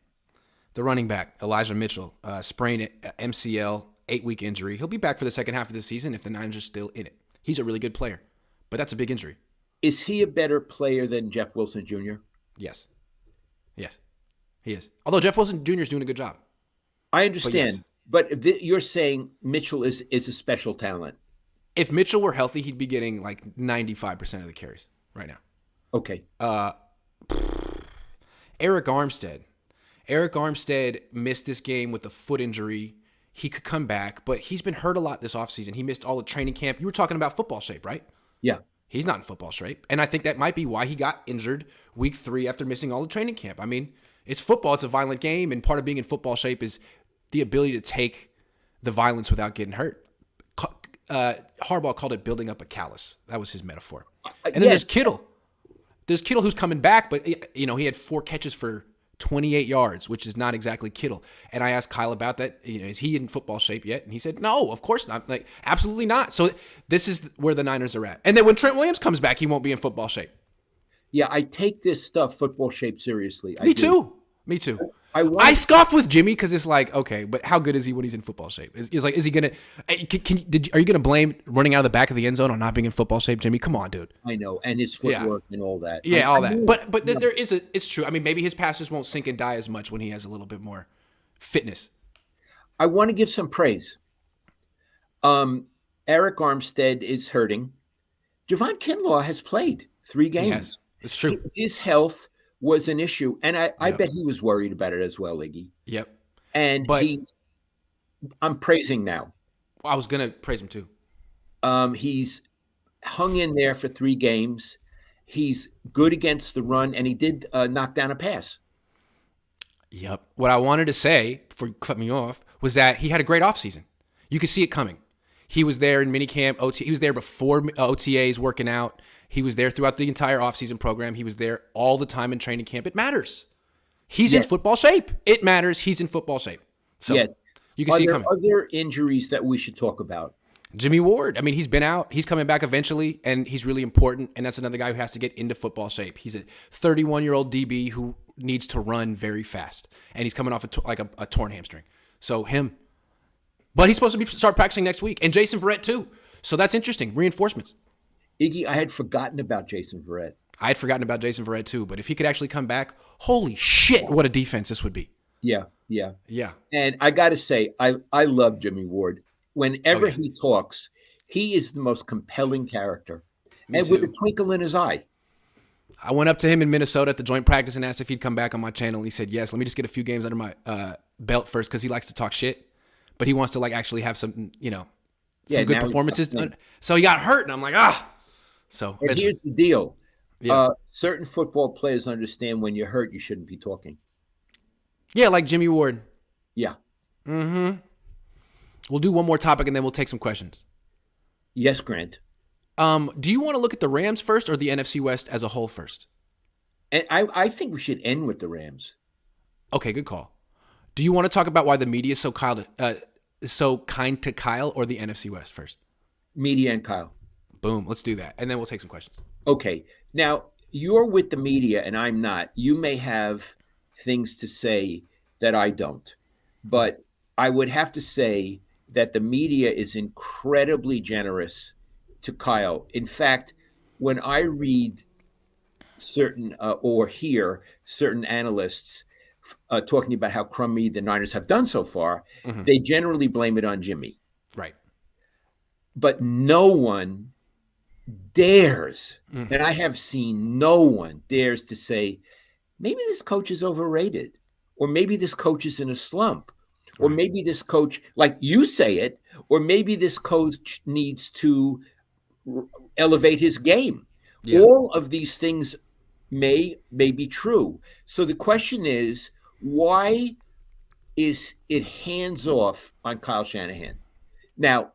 The running back, Elijah Mitchell, sprained MCL, 8-week injury. He'll be back for the second half of the season if the Niners are still in it. He's a really good player, but that's a big injury. Is he a better player than Jeff Wilson Jr.? Yes. Yes, he is. Although Jeff Wilson Jr. is doing a good job. I understand, but you're saying Mitchell is a special talent. If Mitchell were healthy, he'd be getting like 95% of the carries right now. Okay. Eric Armstead. Eric Armstead missed this game with a foot injury. He could come back, but he's been hurt a lot this offseason. He missed all the training camp. You were talking about football shape, right? Yeah. He's not in football shape. And I think that might be why he got injured week 3 after missing all the training camp. I mean, it's football. It's a violent game. And part of being in football shape is the ability to take the violence without getting hurt. Harbaugh called it building up a callus. That was his metaphor. And then there's Kittle. There's Kittle who's coming back, but he had 4 catches for 28 yards, which is not exactly Kittle. And I asked Kyle about that. Is he in football shape yet? And he said, no, of course not. Like, absolutely not. So this is where the Niners are at. And then when Trent Williams comes back, he won't be in football shape. Yeah, I take this stuff, football shape, seriously. Me too. I scoff with Jimmy because it's like, okay, but how good is he when he's in football shape? Is he gonna? Are you gonna blame running out of the back of the end zone on not being in football shape, Jimmy? Come on, dude. I know, and his footwork and all that. Yeah, all that. But there is it's true. I mean, maybe his passes won't sink and die as much when he has a little bit more fitness. I want to give some praise. Eric Armstead is hurting. Javon Kinlaw has played 3 games. Yes, it's true. His health was an issue, and I bet he was worried about it as well, Iggy. Yep. And I'm praising now. I was gonna praise him too. He's hung in there for 3 games. He's good against the run, and he did knock down a pass. Yep. What I wanted to say, before you cut me off, was that he had a great offseason. You could see it coming. He was there in minicamp, he was there before OTAs working out. He was there throughout the entire offseason program. He was there all the time in training camp. It matters. He's in football shape. It matters. He's in football shape. So you can see it coming. Are there other injuries that we should talk about? Jimmy Ward. I mean, he's been out. He's coming back eventually, and he's really important. And that's another guy who has to get into football shape. He's a 31-year-old DB who needs to run very fast, and he's coming off a torn hamstring. So him. But he's supposed to start practicing next week, and Jason Verrett too. So that's interesting. Reinforcements. Iggy, I had forgotten about Jason Verrett. I had forgotten about Jason Verrett too, but if he could actually come back, holy shit, what a defense this would be. Yeah. And I got to say, I love Jimmy Ward. Whenever he talks, he is the most compelling character. With a twinkle in his eye. I went up to him in Minnesota at the joint practice and asked if he'd come back on my channel. And he said, yes, let me just get a few games under my belt first because he likes to talk shit. But he wants to actually have some, some good performances. So he got hurt, and I'm like, So here's the deal. Yeah. Certain football players understand when you're hurt, you shouldn't be talking. Yeah, like Jimmy Ward. Yeah. Mm-hmm. We'll do one more topic, and then we'll take some questions. Yes, Grant. Do you want to look at the Rams first or the NFC West as a whole first? And I think we should end with the Rams. Okay, good call. Do you want to talk about why the media is so kind to Kyle or the NFC West first? Media and Kyle. Boom. Let's do that. And then we'll take some questions. Okay. Now, you're with the media and I'm not. You may have things to say that I don't. But I would have to say that the media is incredibly generous to Kyle. In fact, when I read certain or hear certain analysts talking about how crummy the Niners have done so far, they generally blame it on Jimmy. Right. But no one dares, and I have seen no one dares to say, maybe this coach is overrated, or maybe this coach is in a slump, or Right. maybe this coach, like you say it, or maybe this coach needs to elevate his game. Yeah. All of these things may be true. So the question is, why is it hands off on Kyle Shanahan? Now,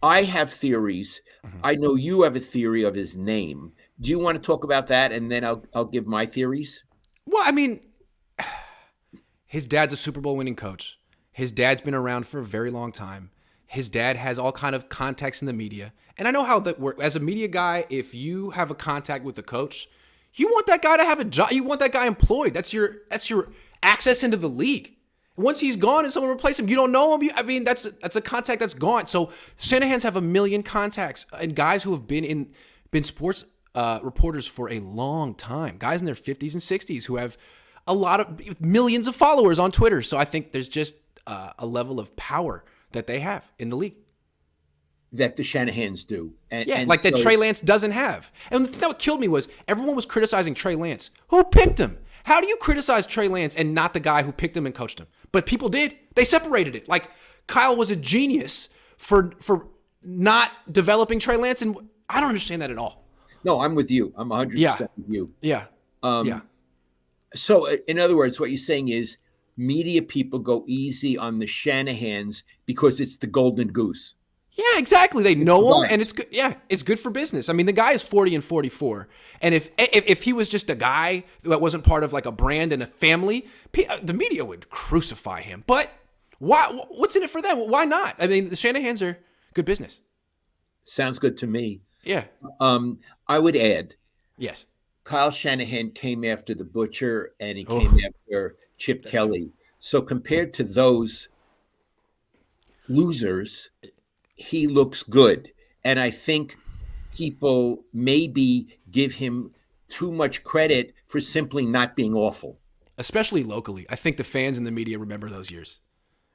I have theories. Mhm. I know you have a theory of his name. Do you want to talk about that, and then I'll give my theories? Well, I mean, his dad's a Super Bowl winning coach. His dad's been around for a very long time. His dad has all kind of contacts in the media. And I know how that works. As a media guy, if you have a contact with the coach, you want that guy to have a job. You want that guy employed. That's your access into the league. And once he's gone and someone replaces him, you don't know him. I mean, that's a contact that's gone. So Shanahan's have a million contacts and guys who have been sports reporters for a long time. Guys in their 50s and 60s who have a lot of millions of followers on Twitter. So I think there's just a level of power that they have in the league. That the Shanahans do. And like that Trey Lance doesn't have. And the thing that what killed me was everyone was criticizing Trey Lance. Who picked him? How do you criticize Trey Lance and not the guy who picked him and coached him? But people did. They separated it. Like Kyle was a genius for not developing Trey Lance, and I don't understand that at all. No, I'm with you. I'm 100% with you. Yeah. Yeah. So, in other words, what you're saying is media people go easy on the Shanahans because it's the golden goose. Yeah, exactly. They know him, and it's good. Yeah, it's good for business. I mean, the guy is 40 and 44, and if he was just a guy that wasn't part of like a brand and a family, the media would crucify him. But why? What's in it for them? Why not? I mean, the Shanahans are good business. Sounds good to me. Yeah. I would add, yes, Kyle Shanahan came after the Butcher, and he came after Chip Kelly. So compared to those losers, he looks good. And I think people maybe give him too much credit for simply not being awful. Especially locally. I think the fans and the media remember those years.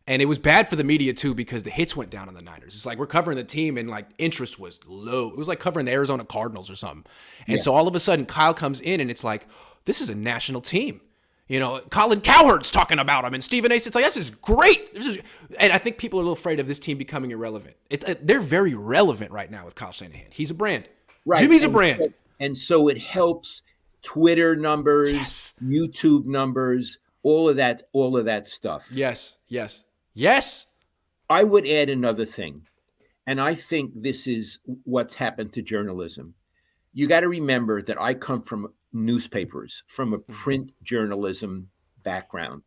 And it was bad for the media, too, because the hits went down on the Niners. It's like we're covering the team and, like, interest was low. It was like covering the Arizona Cardinals or something. And so all of a sudden, Kyle comes in and it's like, this is a national team. You know, Colin Cowherd's talking about him, and Stephen A. It's like, this is great. And I think people are a little afraid of this team becoming irrelevant. They're very relevant right now with Kyle Shanahan. He's a brand. Right. Jimmy's a brand. And so it helps Twitter numbers, YouTube numbers, all of that stuff. Yes. I would add another thing, and I think this is what's happened to journalism. You got to remember that I come from newspapers, from a print journalism background.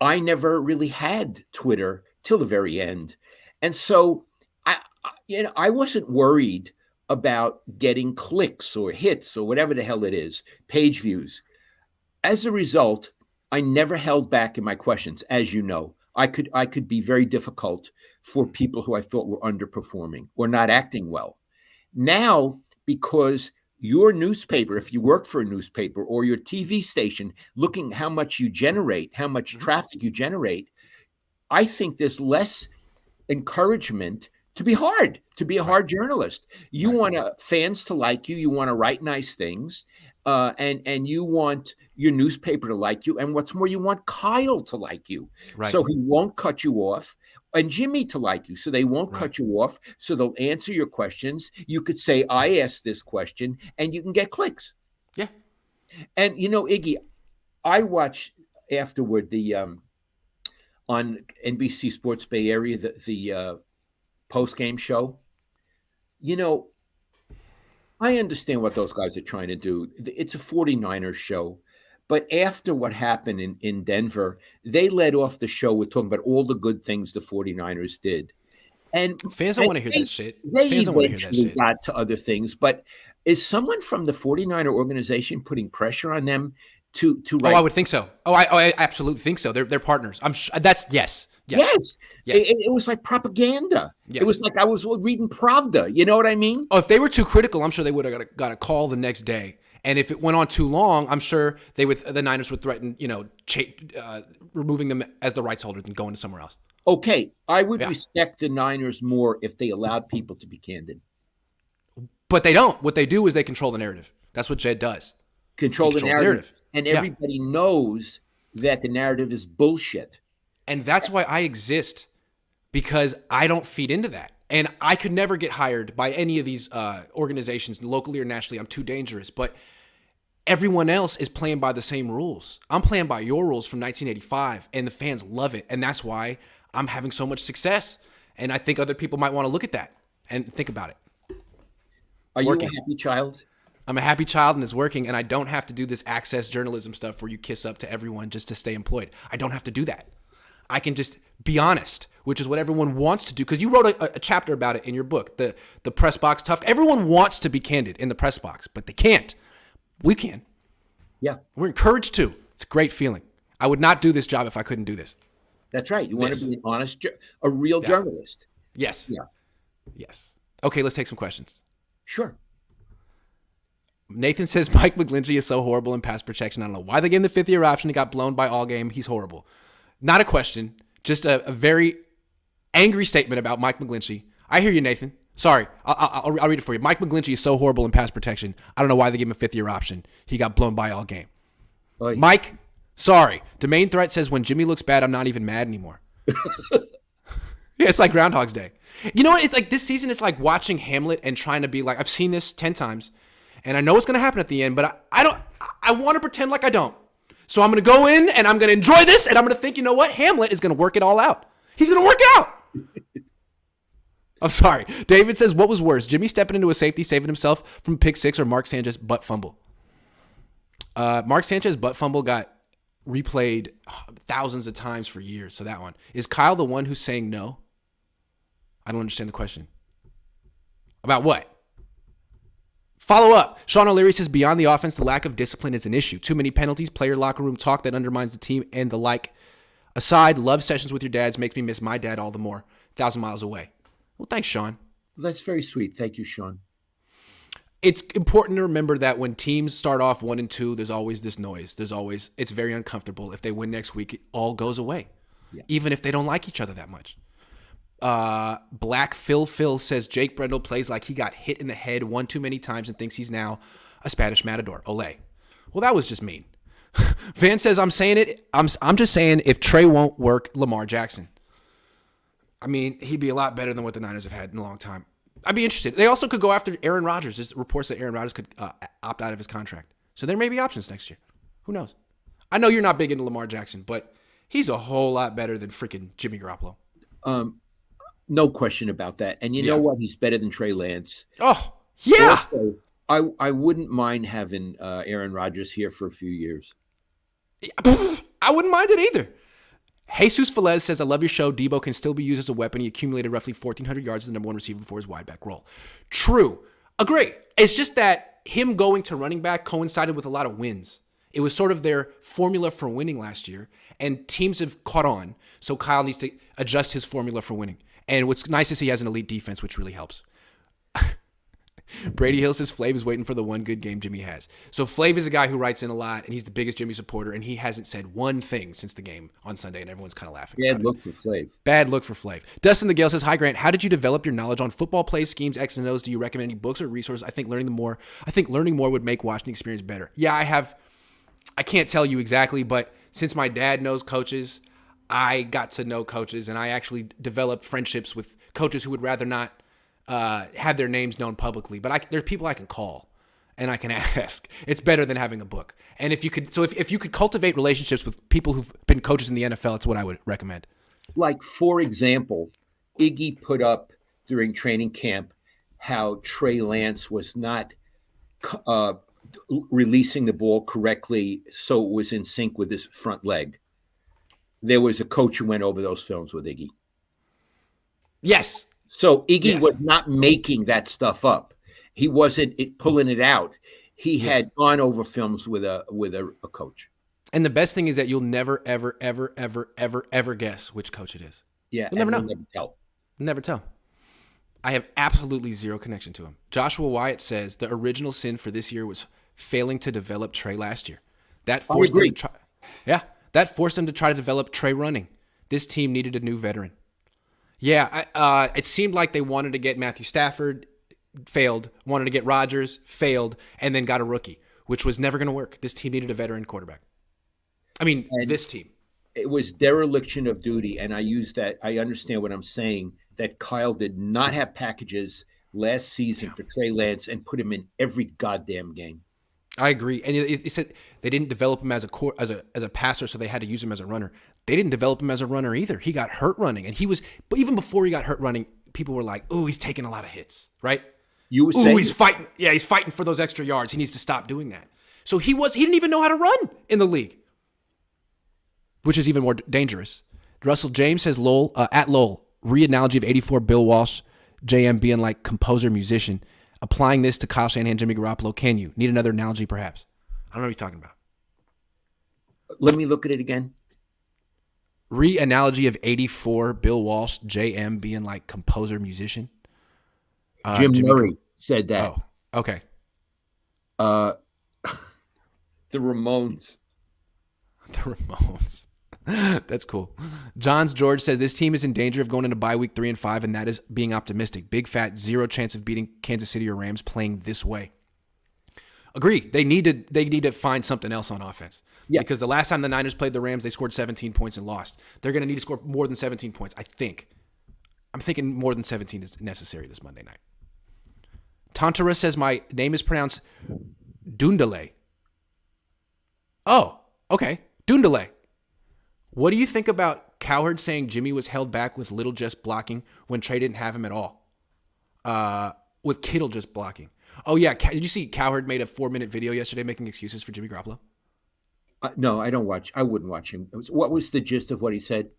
I never really had Twitter till the very end. And so I wasn't worried about getting clicks or hits or whatever the hell it is, page views. As a result, I never held back in my questions. As you know, I could be very difficult for people who I thought were underperforming or not acting well. Now, because your newspaper, if you work for a newspaper, or your TV station, looking how much you generate, how much traffic you generate, I think there's less encouragement to be a hard journalist. You want fans to like you. You want to write nice things, and you want your newspaper to like you. And what's more, you want Kyle to like you. Right. So he won't cut you off. And Jimmy to like you, so they won't cut you off. So they'll answer your questions. You could say, I asked this question, and you can get clicks. Yeah. And, Iggy, I watched afterward the on NBC Sports Bay Area, the post-game show. I understand what those guys are trying to do. It's a 49ers show. But after what happened in Denver, they led off the show with talking about all the good things the 49ers did. And fans don't want to hear that shit. They eventually got to other things. But is someone from the 49er organization putting pressure on them to write? Oh, I would think so. I absolutely think so. They're partners. I'm sure that's yes. It was like propaganda. Yes. It was like I was reading Pravda. You know what I mean? Oh, if they were too critical, I'm sure they would have got a call the next day. And if it went on too long, I'm sure the Niners would threaten, removing them as the rights holder and going to somewhere else. Okay, I would respect the Niners more if they allowed people to be candid. But they don't. What they do is they control the narrative. That's what Jed does. Control the narrative. And everybody knows that the narrative is bullshit. And that's why I exist, because I don't feed into that. And I could never get hired by any of these organizations, locally or nationally. I'm too dangerous. But everyone else is playing by the same rules. I'm playing by your rules from 1985, and the fans love it. And that's why I'm having so much success. And I think other people might want to look at that and think about it. Are you a happy child? I'm a happy child, and it's working. And I don't have to do this access journalism stuff where you kiss up to everyone just to stay employed. I don't have to do that. I can just be honest, which is what everyone wants to do. Because you wrote a chapter about it in your book, the press box tough. Everyone wants to be candid in the press box, but they can't. We can. Yeah. We're encouraged to. It's a great feeling. I would not do this job if I couldn't do this. That's right. You want to be an honest, a real journalist. Yes. Yeah. Yes. Okay, let's take some questions. Sure. Nathan says Mike McGlinchey is so horrible in pass protection. I don't know why they gave him the fifth-year option. He got blown by all game. He's horrible. Not a question. Just a very angry statement about Mike McGlinchey. I hear you, Nathan. Sorry. I'll read it for you. Mike McGlinchey is so horrible in pass protection. I don't know why they gave him a fifth-year option. He got blown by all game. Oh, yeah. Mike, sorry. Domain Threat says when Jimmy looks bad, I'm not even mad anymore. Yeah, it's like Groundhog's Day. You know what? It's like this season, it's like watching Hamlet and trying to be like, I've seen this 10 times, and I know what's going to happen at the end, but I want to pretend like I don't. So I'm going to go in, and I'm going to enjoy this, and I'm going to think, you know what? Hamlet is going to work it all out. He's going to work it out. I'm sorry. David says, what was worse, Jimmy stepping into a safety, saving himself from pick six, or Mark Sanchez butt fumble? Mark Sanchez butt fumble got replayed thousands of times for years, so that one. Is Kyle the one who's saying no? I don't understand the question. About what? Follow up. Sean O'Leary says, beyond the offense, the lack of discipline is an issue. Too many penalties, player locker room talk that undermines the team, and the like. Aside, love sessions with your dads makes me miss my dad all the more. 1,000 miles away. Well, thanks, Sean. That's very sweet. Thank you, Sean. It's important to remember that when teams start off 1-2, there's always this noise. It's very uncomfortable. If they win next week, it all goes away. Yeah. Even if they don't like each other that much. Black Phil says Jake Brendel plays like he got hit in the head one too many times and thinks he's now a Spanish matador. Ole. Well, that was just mean. Van says, I'm just saying if Trey won't work, Lamar Jackson. I mean, he'd be a lot better than what the Niners have had in a long time. I'd be interested. They also could go after Aaron Rodgers. There's reports that Aaron Rodgers could opt out of his contract. So there may be options next year. Who knows? I know you're not big into Lamar Jackson, but he's a whole lot better than freaking Jimmy Garoppolo. No question about that. And you know what? He's better than Trey Lance. Oh, yeah. Also, I wouldn't mind having Aaron Rodgers here for a few years. I wouldn't mind it either. Jesus Velez says, I love your show. Debo can still be used as a weapon. He accumulated roughly 1,400 yards as the number one receiver before his wide back role. True. Agree. It's just that him going to running back coincided with a lot of wins. It was sort of their formula for winning last year, and teams have caught on. So Kyle needs to adjust his formula for winning. And what's nice is he has an elite defense, which really helps. Brady Hill says Flav is waiting for the one good game Jimmy has. So Flav is a guy who writes in a lot, and he's the biggest Jimmy supporter, and he hasn't said one thing since the game on Sunday, and everyone's kind of laughing. Bad look for Flav. Bad look for Flav. Dustin the Gale says, hi, Grant. How did you develop your knowledge on football plays, schemes, X and O's? Do you recommend any books or resources? I think learning more would make watching the experience better. Yeah, I can't tell you exactly, but since my dad knows coaches, I got to know coaches, and I actually developed friendships with coaches who would rather not have their names known publicly. But there are people I can call and I can ask. It's better than having a book. And if you could cultivate relationships with people who've been coaches in the NFL, it's what I would recommend. Like, for example, Iggy put up during training camp how Trey Lance was not releasing the ball correctly so it was in sync with his front leg. There was a coach who went over those films with Iggy. Yes. So Iggy was not making that stuff up. He wasn't pulling it out. He had gone over films with a coach. And the best thing is that you'll never, ever, ever, ever, ever, ever guess which coach it is. Yeah. You'll never know. Never tell. Never tell. I have absolutely zero connection to him. Joshua Wyatt says the original sin for this year was failing to develop Trey last year. That forced them to try. Yeah. That forced them to try to develop Trey running. This team needed a new veteran. Yeah, it seemed like they wanted to get Matthew Stafford, failed, wanted to get Rodgers, failed, and then got a rookie, which was never going to work. This team needed a veteran quarterback. I mean, this team. it was dereliction of duty, and I use that. I understand what I'm saying. That Kyle did not have packages last season for Trey Lance and put him in every goddamn game. I agree. And he said they didn't develop him as a passer, so they had to use him as a runner. They didn't develop him as a runner either. He got hurt running, and but even before he got hurt running, people were like, "Oh, he's taking a lot of hits," right? You were saying, he's fighting. Yeah, he's fighting for those extra yards. He needs to stop doing that. So he didn't even know how to run in the league, which is even more dangerous. Russell James says at Lowell, re-analogy of 84 Bill Walsh, JM being like composer musician. Applying this to Kyle Shanahan, Jimmy Garoppolo, can you? Need another analogy, perhaps? I don't know what you're talking about. Let me look at it again. Re-analogy of 84 Bill Walsh, JM being like composer musician. Jim Murray said that. Oh, okay. The Ramones. The Ramones. That's cool. Johns George says this team is in danger of going into bye week 3-5, and that is being optimistic. Big fat 0 chance of beating Kansas City or Rams playing this way. Agree. They need to find something else on offense. Yeah. Because the last time the Niners played the Rams, they scored 17 points and lost. They're going to need to score more than 17 points, I think. I'm thinking more than 17 is necessary this Monday night. Tantara says my name is pronounced Dundale. Oh, okay. Dundale. What do you think about Cowherd saying Jimmy was held back with Little just blocking when Trey didn't have him at all? With Kittle just blocking. Oh, yeah. Did you see Cowherd made a 4-minute video yesterday making excuses for Jimmy Garoppolo? No, I don't watch. I wouldn't watch him. What was the gist of what he said?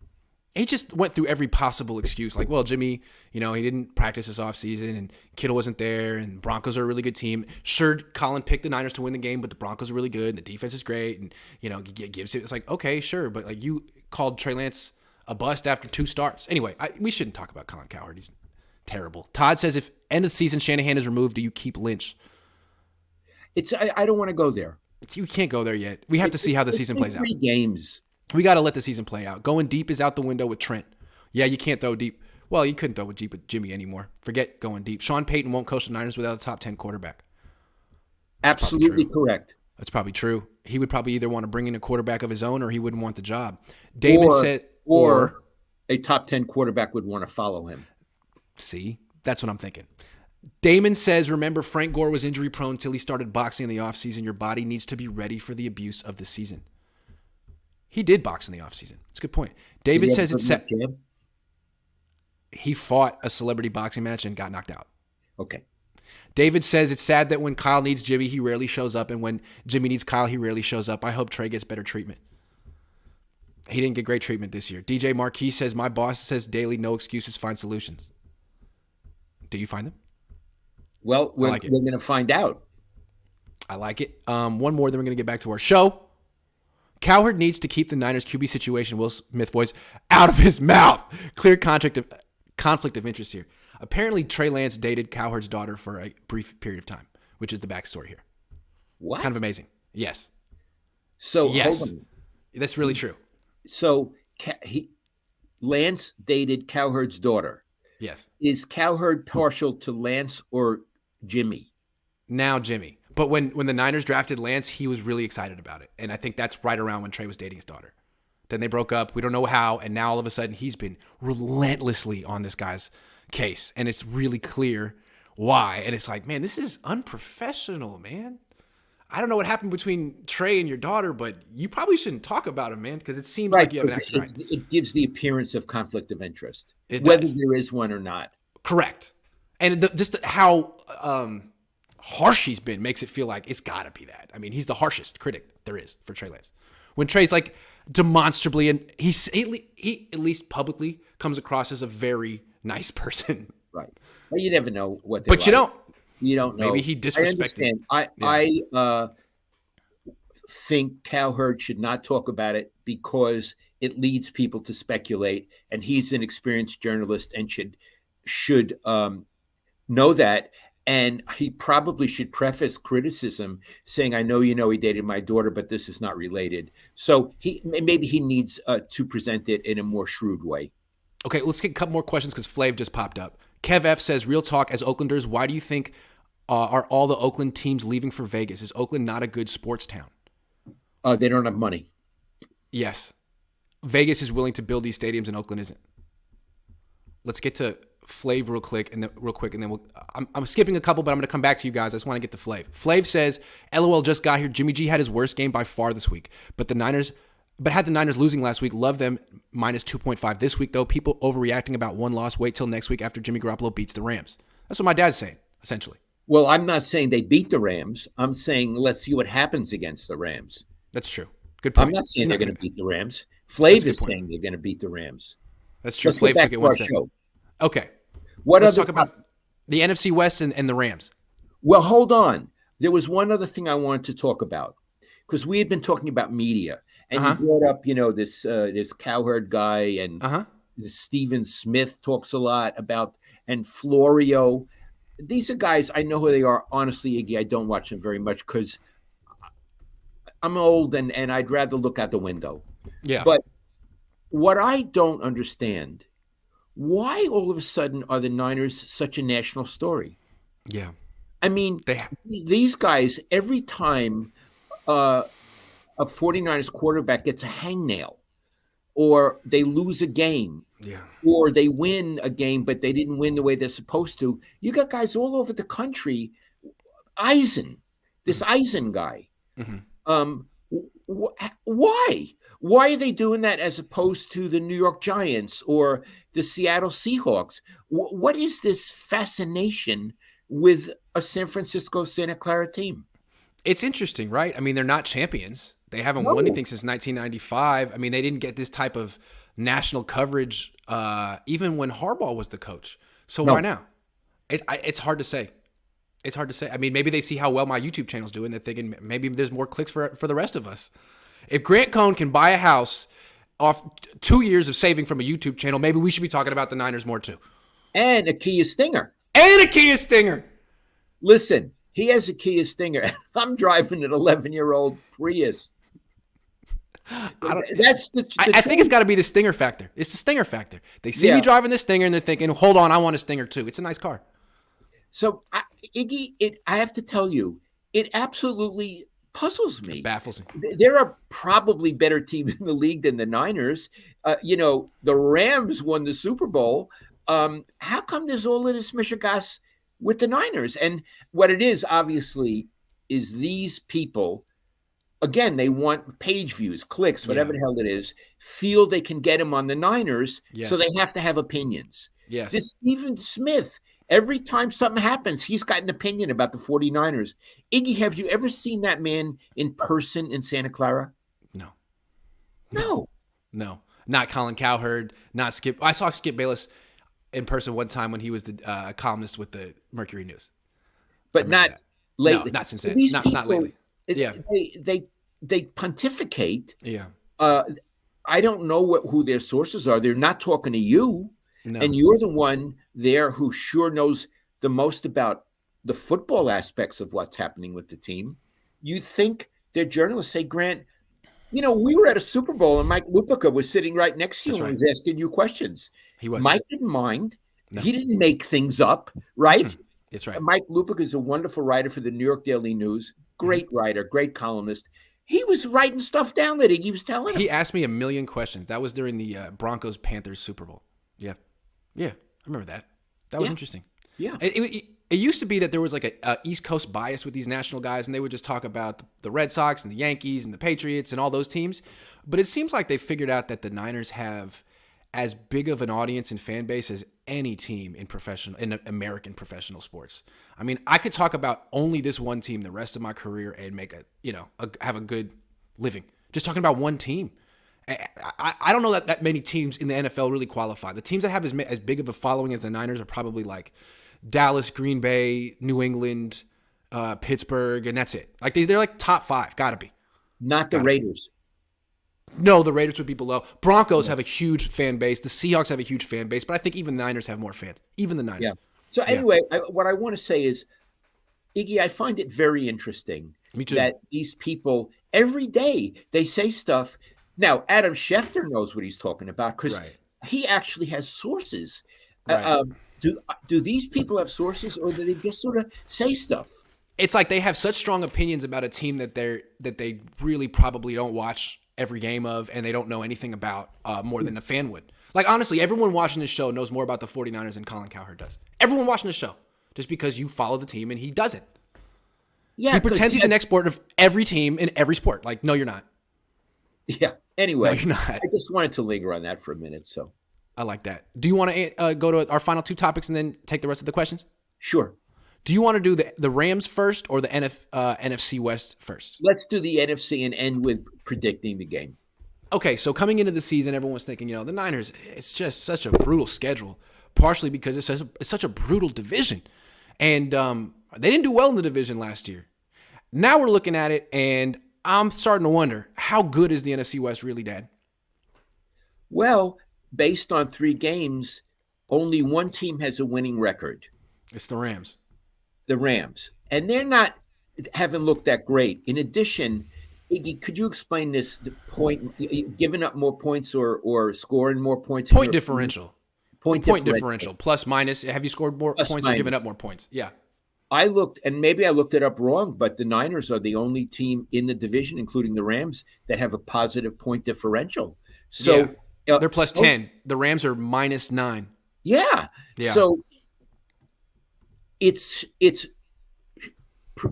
He just went through every possible excuse. Like, well, Jimmy, he didn't practice this offseason, and Kittle wasn't there, and Broncos are a really good team. Sure, Colin picked the Niners to win the game, but the Broncos are really good, and the defense is great, and, gives it. It's like, okay, sure, but, like, you called Trey Lance a bust after 2 starts. Anyway, we shouldn't talk about Colin Cowherd. He's terrible. Todd says, if end of the season Shanahan is removed, do you keep Lynch? I don't want to go there. You can't go there yet. We have to see how the season plays out. 3 games. We got to let the season play out. Going deep is out the window with Trent. Yeah, you can't throw deep. Well, you couldn't throw deep with Jimmy anymore. Forget going deep. Sean Payton won't coach the Niners without a top 10 quarterback. Absolutely correct. That's probably true. He would probably either want to bring in a quarterback of his own or he wouldn't want the job. Damon said... Or a top 10 quarterback would want to follow him. See? That's what I'm thinking. Damon says, remember, Frank Gore was injury prone until he started boxing in the offseason. Your body needs to be ready for the abuse of the season. He did box in the offseason. That's a good point. David says it's set. He fought a celebrity boxing match and got knocked out. Okay. David says it's sad that when Kyle needs Jimmy, he rarely shows up. And when Jimmy needs Kyle, he rarely shows up. I hope Trey gets better treatment. He didn't get great treatment this year. DJ Marquis says, my boss says daily, no excuses, find solutions. Do you find them? Well, we're going to find out. I like it. One more, then we're going to get back to our show. Cowherd needs to keep the Niners QB situation, Will Smith voice, out of his mouth. Clear conflict of interest here. Apparently, Trey Lance dated Cowherd's daughter for a brief period of time, which is the backstory here. What? Kind of amazing. Yes. So, yes, hold on. That's really true. So, Lance dated Cowherd's daughter. Yes. Is Cowherd partial to Lance or Jimmy? Now Jimmy. But when the Niners drafted Lance, he was really excited about it. And I think that's right around when Trey was dating his daughter. Then they broke up. We don't know how. And now all of a sudden he's been relentlessly on this guy's case. And it's really clear why. And it's like, man, this is unprofessional, man. I don't know what happened between Trey and your daughter, but you probably shouldn't talk about him, man, because it seems like you have an axe to grind. It gives the appearance of conflict of interest, whether there is one or not. Correct. And just how harsh he's been makes it feel like it's got to be that. I mean, he's the harshest critic there is for Trey Lance. When Trey's like demonstrably, and he at least publicly comes across as a very nice person. Right. Well, you never know what they're like. You don't. You don't know. Maybe he disrespected. I think Cowherd should not talk about it because it leads people to speculate, and he's an experienced journalist and should know that. And he probably should preface criticism saying, "I know he dated my daughter, but this is not related." So maybe he needs to present it in a more shrewd way. Okay, let's get a couple more questions because Flav just popped up. Kev F says, real talk, as Oaklanders, why do you think are all the Oakland teams leaving for Vegas? Is Oakland not a good sports town? They don't have money. Yes. Vegas is willing to build these stadiums and Oakland isn't. Let's get to Flav real quick, and then we'll. I'm skipping a couple, but I'm going to come back to you guys. I just want to get to Flav. Flav says, "LOL just got here. Jimmy G had his worst game by far this week, but had the Niners losing last week. Love them minus 2.5 this week though. People overreacting about one loss. Wait till next week after Jimmy Garoppolo beats the Rams." That's what my dad's saying, essentially. Well, I'm not saying they beat the Rams. I'm saying let's see what happens against the Rams. That's true. Good point. I'm not saying they're going to beat the Rams. Flav is saying they're going to beat the Rams. That's true. Let's Flav took it one step. Okay. Let's talk about the NFC West and the Rams. Well, hold on. There was one other thing I wanted to talk about because we had been talking about media, and you brought up, this Cowherd guy, and Stephen Smith talks a lot about, and Florio. These are guys, I know who they are. Honestly, Iggy, I don't watch them very much because I'm old and I'd rather look out the window. Yeah. But what I don't understand, why all of a sudden are the Niners such a national story? Yeah. I mean, these guys, every time a 49ers quarterback gets a hangnail or they lose a game, or they win a game, but they didn't win the way they're supposed to, you got guys all over the country. This Eisen guy. Why? Why are they doing that as opposed to the New York Giants or the Seattle Seahawks? What is this fascination with a San Francisco Santa Clara team? It's interesting, right? I mean, they're not champions. They haven't won anything since 1995. I mean, they didn't get this type of national coverage even when Harbaugh was the coach. So why now? It's hard to say. It's hard to say. I mean, maybe they see how well my YouTube channel's doing. They're thinking maybe there's more clicks for the rest of us. If Grant Cohn can buy a house off 2 years of saving from a YouTube channel, maybe we should be talking about the Niners more too. And a Kia Stinger. Listen, he has a Kia Stinger. I'm driving an 11-year-old Prius. I think it's got to be the Stinger factor. It's the Stinger factor. They see me driving the Stinger and they're thinking, hold on, I want a Stinger too. It's a nice car. So, Iggy, I have to tell you, it absolutely puzzles me. It baffles me. There are probably better teams in the league than the Niners. The Rams won the Super Bowl. How come there's all of this mishigas with the Niners? And what it is, obviously, is these people, again, they want page views, clicks, whatever the hell it is, feel they can get them on the Niners, so they have to have opinions. Yes. This Stephen Smith, every time something happens, he's got an opinion about the 49ers. Iggy, have you ever seen that man in person in Santa Clara? No. Not Colin Cowherd, not Skip. I saw Skip Bayless in person one time when he was the columnist with the Mercury News. But not lately. No, not since then. Not lately. They pontificate. Yeah. I don't know who their sources are. They're not talking to you. No. And you're the one there who sure knows the most about the football aspects of what's happening with the team. You'd think their journalists say, Grant, we were at a Super Bowl and Mike Lupica was sitting right next to you and was asking you questions. He was. Mike didn't mind. No. He didn't make things up, right? That's right. Mike Lupica is a wonderful writer for the New York Daily News. Great writer, great columnist. He was writing stuff down that he was telling him. He asked me a million questions. That was during the Broncos-Panthers Super Bowl. Yeah, I remember that. That was interesting. Yeah. It used to be that there was like a East Coast bias with these national guys, and they would just talk about the Red Sox and the Yankees and the Patriots and all those teams. But it seems like they figured out that the Niners have as big of an audience and fan base as any team in American professional sports. I mean, I could talk about only this one team the rest of my career and make have a good living just talking about one team. I don't know that many teams in the NFL really qualify. The teams that have as big of a following as the Niners are probably like Dallas, Green Bay, New England, Pittsburgh, and that's it. Like they're like top 5, gotta be. Not the Raiders. No, the Raiders would be below. Broncos have a huge fan base. The Seahawks have a huge fan base, but I think even the Niners have more fans. Even the Niners. Yeah. So anyway, what I want to say is, Iggy, I find it very interesting that these people every day they say stuff. Now, Adam Schefter knows what he's talking about because he actually has sources. Right. Do these people have sources, or do they just sort of say stuff? It's like they have such strong opinions about a team that they really probably don't watch every game of, and they don't know anything about more than a fan would. Like, honestly, everyone watching this show knows more about the 49ers than Colin Cowherd does. Everyone watching the show, just because you follow the team and he doesn't. Yeah, he pretends he's an expert of every team in every sport. Like, no, you're not. Yeah. Anyway, no, you're not. I just wanted to linger on that for a minute. So I like that. Do you want to go to our final 2 topics and then take the rest of the questions? Sure. Do you want to do the Rams first or the NFC West first? Let's do the NFC and end with predicting the game. Okay, so coming into the season, everyone was thinking, the Niners, it's just such a brutal schedule, partially because it's such a brutal division. And they didn't do well in the division last year. Now we're looking at it, and I'm starting to wonder, how good is the NFC West really, Dad? Well, based on 3 games, only one team has a winning record. It's the Rams. The Rams. And haven't looked that great. In addition, Iggy, could you explain this, the point, giving up more points or scoring more points? Point differential. Point differential. Plus, minus. Have you scored more points or given up more points? Yeah. I looked, and maybe I looked it up wrong, but the Niners are the only team in the division, including the Rams, that have a positive point differential. So they're plus 10. The Rams are minus 9. Yeah. So it's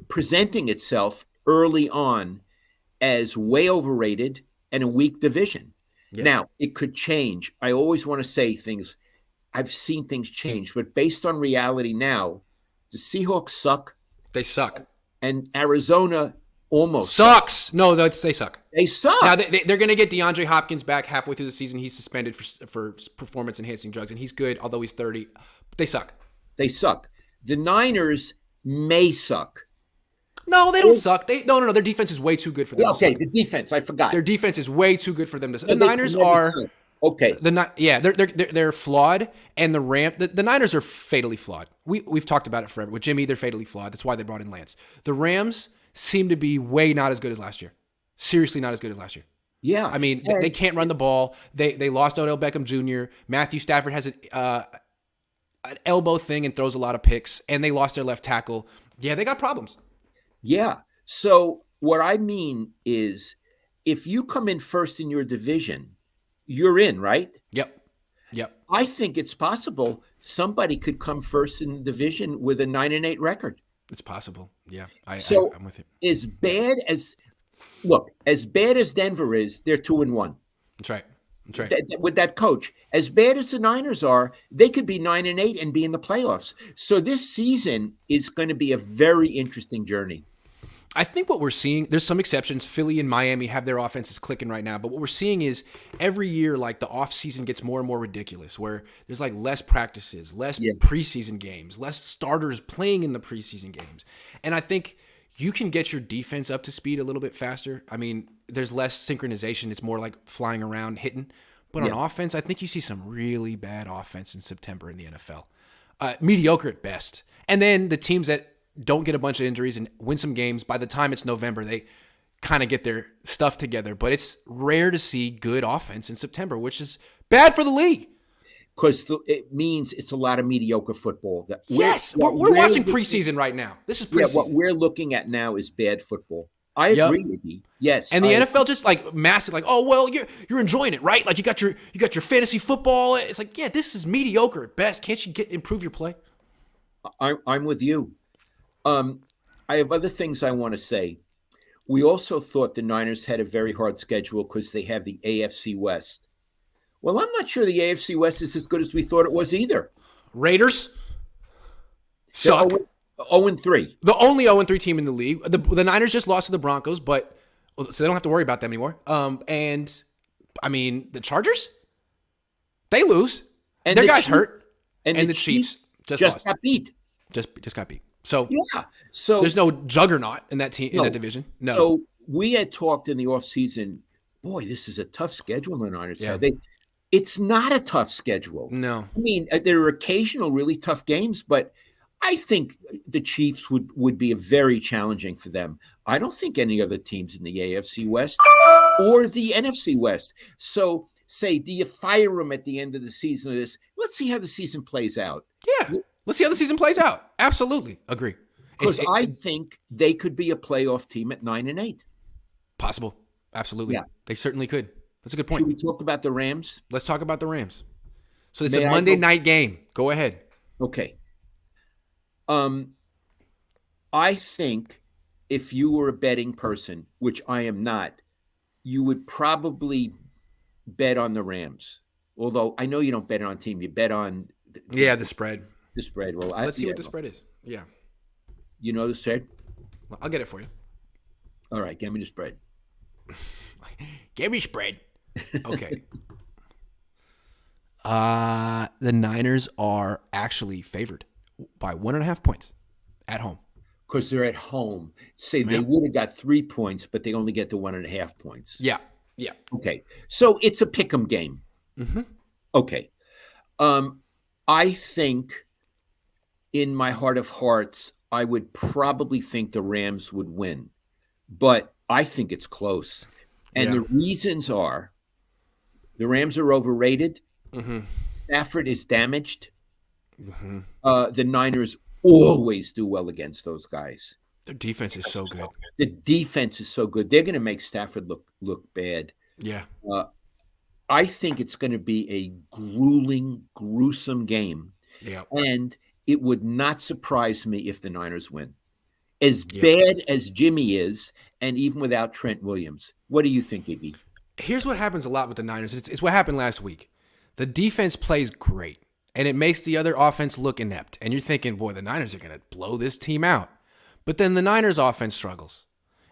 presenting itself early on as way overrated and a weak division. Yeah. Now, it could change. I always want to say things. I've seen things change, but based on reality now, the Seahawks suck. They suck. And Arizona almost sucks. No, they suck. They suck. Now, they're going to get DeAndre Hopkins back halfway through the season. He's suspended for performance-enhancing drugs, and he's good, although he's 30. They suck. They suck. The Niners may suck. No, they don't suck. No. Their defense is way too good for them. Okay, the defense. I forgot. Their defense is way too good for them to suck. The Niners are okay. They're flawed, and the Niners are fatally flawed. We've talked about it forever. With Jimmy, they're fatally flawed. That's why they brought in Lance. The Rams seem to be way not as good as last year. Seriously, not as good as last year. Yeah, I mean, they can't run the ball. They lost Odell Beckham Jr. Matthew Stafford has an elbow thing and throws a lot of picks, and they lost their left tackle. Yeah, they got problems. Yeah. So what I mean is, if you come in first in your division, you're in, right? Yep. I think it's possible somebody could come first in the division with a 9-8 record. It's possible. Yeah. I'm with you. As bad as Denver is, they're 2-1. That's right. With that coach, as bad as the Niners are, they could be 9-8 and be in the playoffs. So this season is going to be a very interesting journey. I think what we're seeing, there's some exceptions. Philly and Miami have their offenses clicking right now, but what we're seeing is every year, like, the offseason gets more and more ridiculous, where there's like less practices, less preseason games, less starters playing in the preseason games. And I think you can get your defense up to speed a little bit faster. I mean, there's less synchronization. It's more like flying around, hitting. But on offense, I think you see some really bad offense in September in the NFL. Mediocre at best. And then the teams that don't get a bunch of injuries and win some games, by the time it's November, they kind of get their stuff together. But it's rare to see good offense in September, which is bad for the league. Because it means it's a lot of mediocre football. We're watching preseason right now. This is preseason. What we're looking at now is bad football. I agree with you. Yes. And the NFL just like massive, like, oh well, you're enjoying it, right? Like you got your fantasy football. It's like, yeah, this is mediocre at best. Can't you improve your play? I'm with you. I have other things I want to say. We also thought the Niners had a very hard schedule because they have the AFC West. Well, I'm not sure the AFC West is as good as we thought it was either. Raiders suck. 0-3. The only 0-3 team in the league. The Niners just lost to the Broncos, so they don't have to worry about them anymore. And I mean, the Chargers, they lose. And their guys hurt. And the Chiefs just lost. Got beat. Just got beat. So So there's no juggernaut in that team in that division. No. So we had talked in the offseason, boy, this is a tough schedule the Niners have. It's not a tough schedule. No. I mean, there are occasional really tough games, but I think the Chiefs would be very challenging for them. I don't think any other teams in the AFC West or the NFC West. So say, do you fire them at the end of the season of this? Let's see how the season plays out. Yeah. Let's see how the season plays out. Absolutely. Agree. Because I think they could be a playoff team at 9-8. Possible. Absolutely. Yeah. They certainly could. That's a good Should point. we talk about the Rams? Let's talk about the Rams. So it's May a I Monday go? night game. Go ahead. Okay. Um, I think if you were a betting person, which I am not, you would probably bet on the Rams. Although I know you don't bet on team, you bet on Yeah, the spread. the spread. Well, Let's see what the spread is. Yeah. You know the spread? Well, I'll get it for you. All right, give me the spread. Give me spread. Okay. The Niners are actually favored by 1.5 points at home. Because they're at home. Say they Yeah. would have got 3 points, but they only get to 1.5 points. Yeah. Yeah. Okay. So it's a pick 'em game. Mm-hmm. Okay. I think in my heart of hearts, I would probably think the Rams would win, but I think it's close. And Yeah. the reasons are the Rams are overrated. Mm-hmm. Stafford is damaged. Mm-hmm. The Niners always do well against those guys. Their defense is so good. The defense is so good. They're going to make Stafford look bad. Yeah. I think it's going to be a grueling, gruesome game. Yeah. And it would not surprise me if the Niners win. As Yep. bad as Jimmy is, and even without Trent Williams. What do you think, Iggy? Here's what happens a lot with the Niners. It's what happened last week. The defense plays great, and it makes the other offense look inept. And you're thinking, boy, the Niners are going to blow this team out. But then the Niners offense struggles,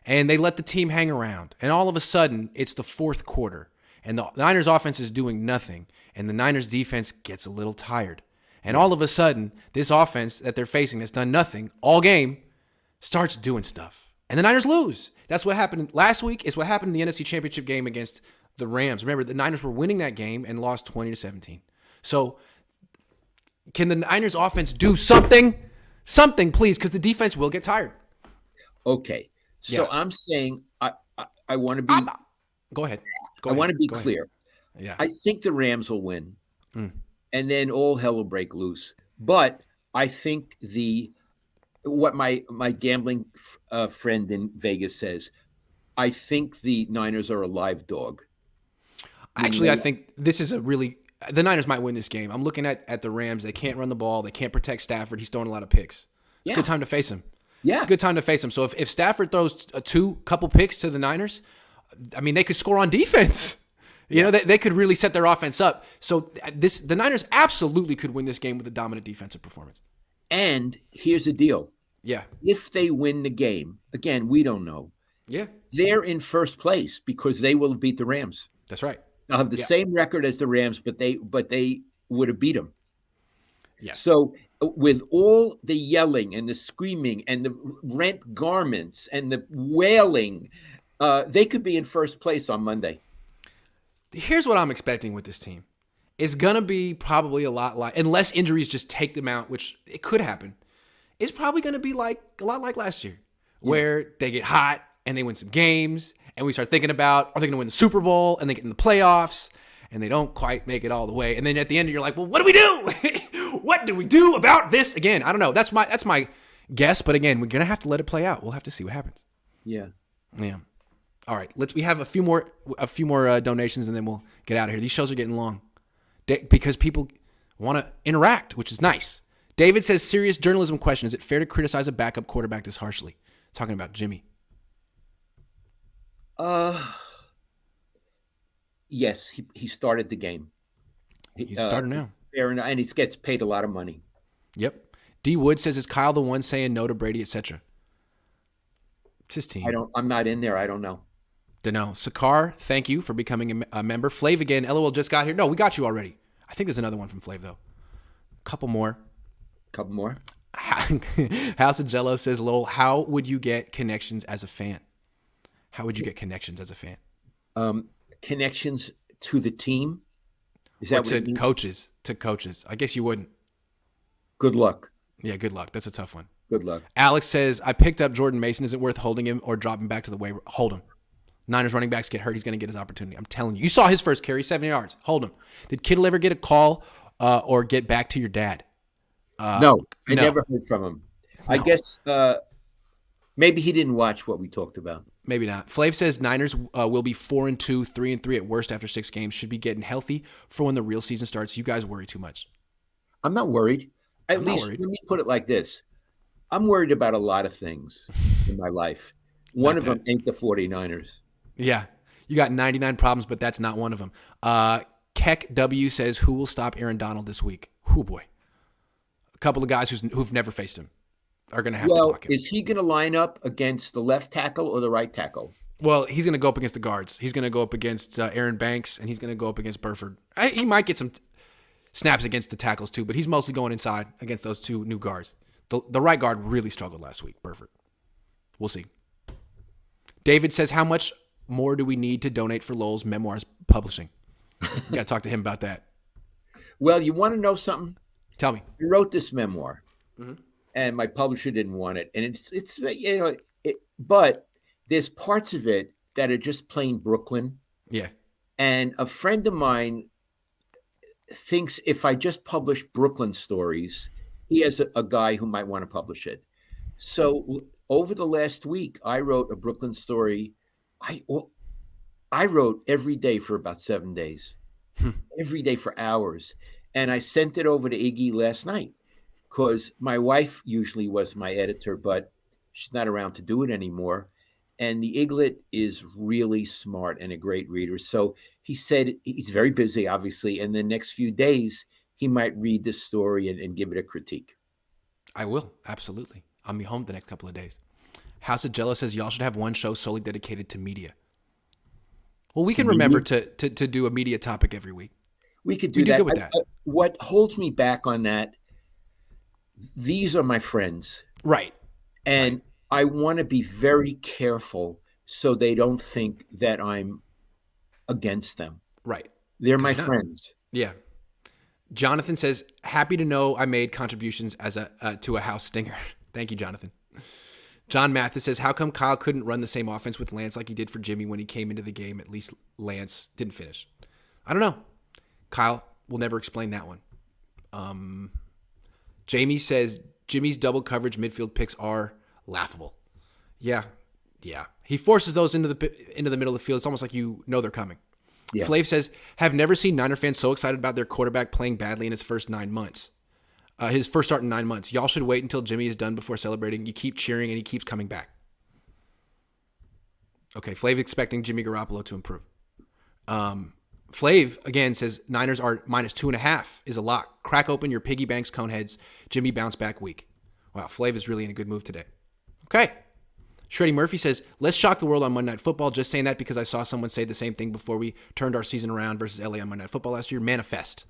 and they let the team hang around. And all of a sudden, it's the fourth quarter, and the Niners offense is doing nothing, and the Niners defense gets a little tired. And all of a sudden, this offense that they're facing that's done nothing all game starts doing stuff. And the Niners lose. That's what happened last week. It's what happened in the NFC Championship game against the Rams. Remember, the Niners were winning that game and lost 20-17. So can the Niners offense do something? Something, please, because the defense will get tired. Okay. So Yeah. I'm saying I want to be Go ahead. I want to be Go ahead. clear. Yeah. I think the Rams will win. Mm. And then all hell will break loose. But I think what my gambling friend in Vegas says, I think the Niners are a live dog. Actually, I think this is the Niners might win this game. I'm looking at the Rams. They can't run the ball. They can't protect Stafford. He's throwing a lot of picks. It's a good time to face him. Yeah. It's a good time to face him. So if Stafford throws a couple picks to the Niners, I mean, they could score on defense. You know, they could really set their offense up. So the Niners absolutely could win this game with a dominant defensive performance. And here's the deal. Yeah. If they win the game, again, we don't know. Yeah. They're in first place because they will beat the Rams. That's right. They'll have the same record as the Rams, but they would have beat them. Yeah. So with all the yelling and the screaming and the rent garments and the wailing, they could be in first place on Monday. Here's what I'm expecting with this team. It's going to be probably a lot like, unless injuries just take them out, which it could happen, it's probably going to be like a lot like last year, where they get hot and they win some games, and we start thinking about, are they going to win the Super Bowl, and they get in the playoffs, and they don't quite make it all the way. And then at the end, you're like, well, what do we do? What do we do about this? Again, I don't know. That's my guess, but again, we're going to have to let it play out. We'll have to see what happens. Yeah. Yeah. All right, we have a few more donations, and then we'll get out of here. These shows are getting long because people want to interact, which is nice. David says, serious journalism question. Is it fair to criticize a backup quarterback this harshly? Talking about Jimmy. Yes, he started the game. He's starting now. Fair enough, and he gets paid a lot of money. Yep. D. Wood says, is Kyle the one saying no to Brady, etc.? It's his team. I'm not in there. I don't know. Dunno. Sakar, thank you for becoming a member. Flav again. LOL just got here. No, we got you already. I think there's another one from Flav, though. Couple more. House of Jello says, Lowell, how would you get connections as a fan? How would you get connections as a fan? Connections to the team? Is Or that what to you mean? coaches? To coaches. I guess you wouldn't. Good luck. Yeah, good luck. That's a tough one. Good luck. Alex says, I picked up Jordan Mason. Is it worth holding him or dropping back to the waiver? Hold him. Niners running backs get hurt. He's going to get his opportunity. I'm telling you. You saw his first carry, 7 yards. Hold him. Did Kittle ever get a call or get back to your dad? No, I no. never heard from him. I guess maybe he didn't watch what we talked about. Maybe not. Flav says Niners will be 4-2, 3-3 at worst after 6 games. Should be getting healthy for when the real season starts. You guys worry too much. I'm not worried. At I'm not least worried. let me put it like this. I'm worried about a lot of things in my life. One of them ain't the 49ers. Yeah. You got 99 problems, but that's not one of them. Keck W says, who will stop Aaron Donald this week? Oh, boy. A couple of guys who've never faced him are going to have to block him. Is he going to line up against the left tackle or the right tackle? Well, he's going to go up against the guards. He's going to go up against Aaron Banks, and he's going to go up against Burford. He might get some snaps against the tackles, too, but he's mostly going inside against those 2 new guards. The right guard really struggled last week, Burford. We'll see. David says, how much more do we need to donate for Lowell's memoirs publishing? You got to talk to him about that. Well, you want to know something? Tell me. I wrote this memoir, Mm-hmm. and my publisher didn't want it. And but there's parts of it that are just plain Brooklyn. Yeah. And a friend of mine thinks if I just publish Brooklyn stories, he has a guy who might want to publish it. So over the last week, I wrote a Brooklyn story. I wrote every day for about 7 days, every day for hours. And I sent it over to Iggy last night because my wife usually was my editor, but she's not around to do it anymore. And the Iglet is really smart and a great reader. So he said he's very busy, obviously. And the next few days, he might read this story and give it a critique. I will. Absolutely. I'll be home the next couple of days. House of Jello says y'all should have one show solely dedicated to media. Well, we can remember to do a media topic every week. We could do that. Good with that. What holds me back on that, these are my friends. Right. And I want to be very careful so they don't think that I'm against them. Right. They're my friends. Yeah. Jonathan says, happy to know I made contributions as to a house stinger. Thank you, Jonathan. John Mathis says, how come Kyle couldn't run the same offense with Lance like he did for Jimmy when he came into the game? At least Lance didn't finish. I don't know. Kyle will never explain that one. Jamie says, Jimmy's double coverage midfield picks are laughable. Yeah. He forces those into the middle of the field. It's almost like you know they're coming. Yeah. Flav says, have never seen Niner fans so excited about their quarterback playing badly in his first 9 months. His first start in 9 months. Y'all should wait until Jimmy is done before celebrating. You keep cheering and he keeps coming back. Okay, Flav expecting Jimmy Garoppolo to improve. Flav, again, says Niners are -2.5 is a lock. Crack open your piggy banks, Coneheads. Jimmy bounce back week. Wow, Flav is really in a good move today. Okay. Shreddy Murphy says, let's shock the world on Monday Night Football. Just saying that because I saw someone say the same thing before we turned our season around versus LA on Monday Night Football last year. Manifest.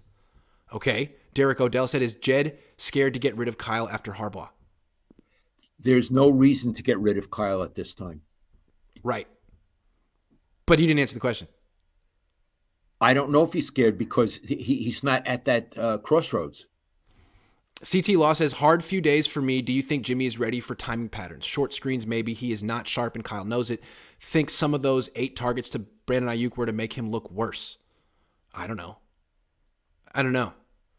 Okay. Derek Odell said, is Jed scared to get rid of Kyle after Harbaugh? There's no reason to get rid of Kyle at this time. Right. But you didn't answer the question. I don't know if he's scared because he's not at that crossroads. CT Law says, hard few days for me. Do you think Jimmy is ready for timing patterns? Short screens, maybe. He is not sharp and Kyle knows it. Think some of those 8 targets to Brandon Ayuk were to make him look worse. I don't know.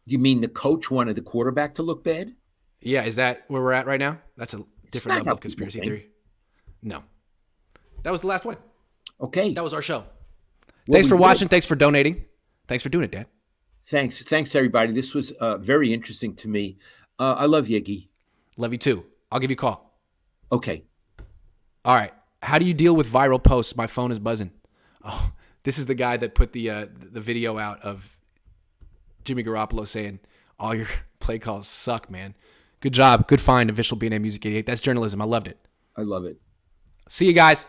You mean the coach wanted the quarterback to look bad? Yeah, is that where we're at right now? That's a different level of conspiracy theory. No. That was the last one. Okay. That was our show. Thanks for watching. Thanks for donating. Thanks for doing it, Dad. Thanks, everybody. This was very interesting to me. I love you, Iggy. Love you too. I'll give you a call. Okay. All right. How do you deal with viral posts? My phone is buzzing. Oh, this is the guy that put the video out of Jimmy Garoppolo saying, all your play calls suck, man. Good job. Good find, official B&A Music 88. That's journalism. I loved it. I love it. See you guys.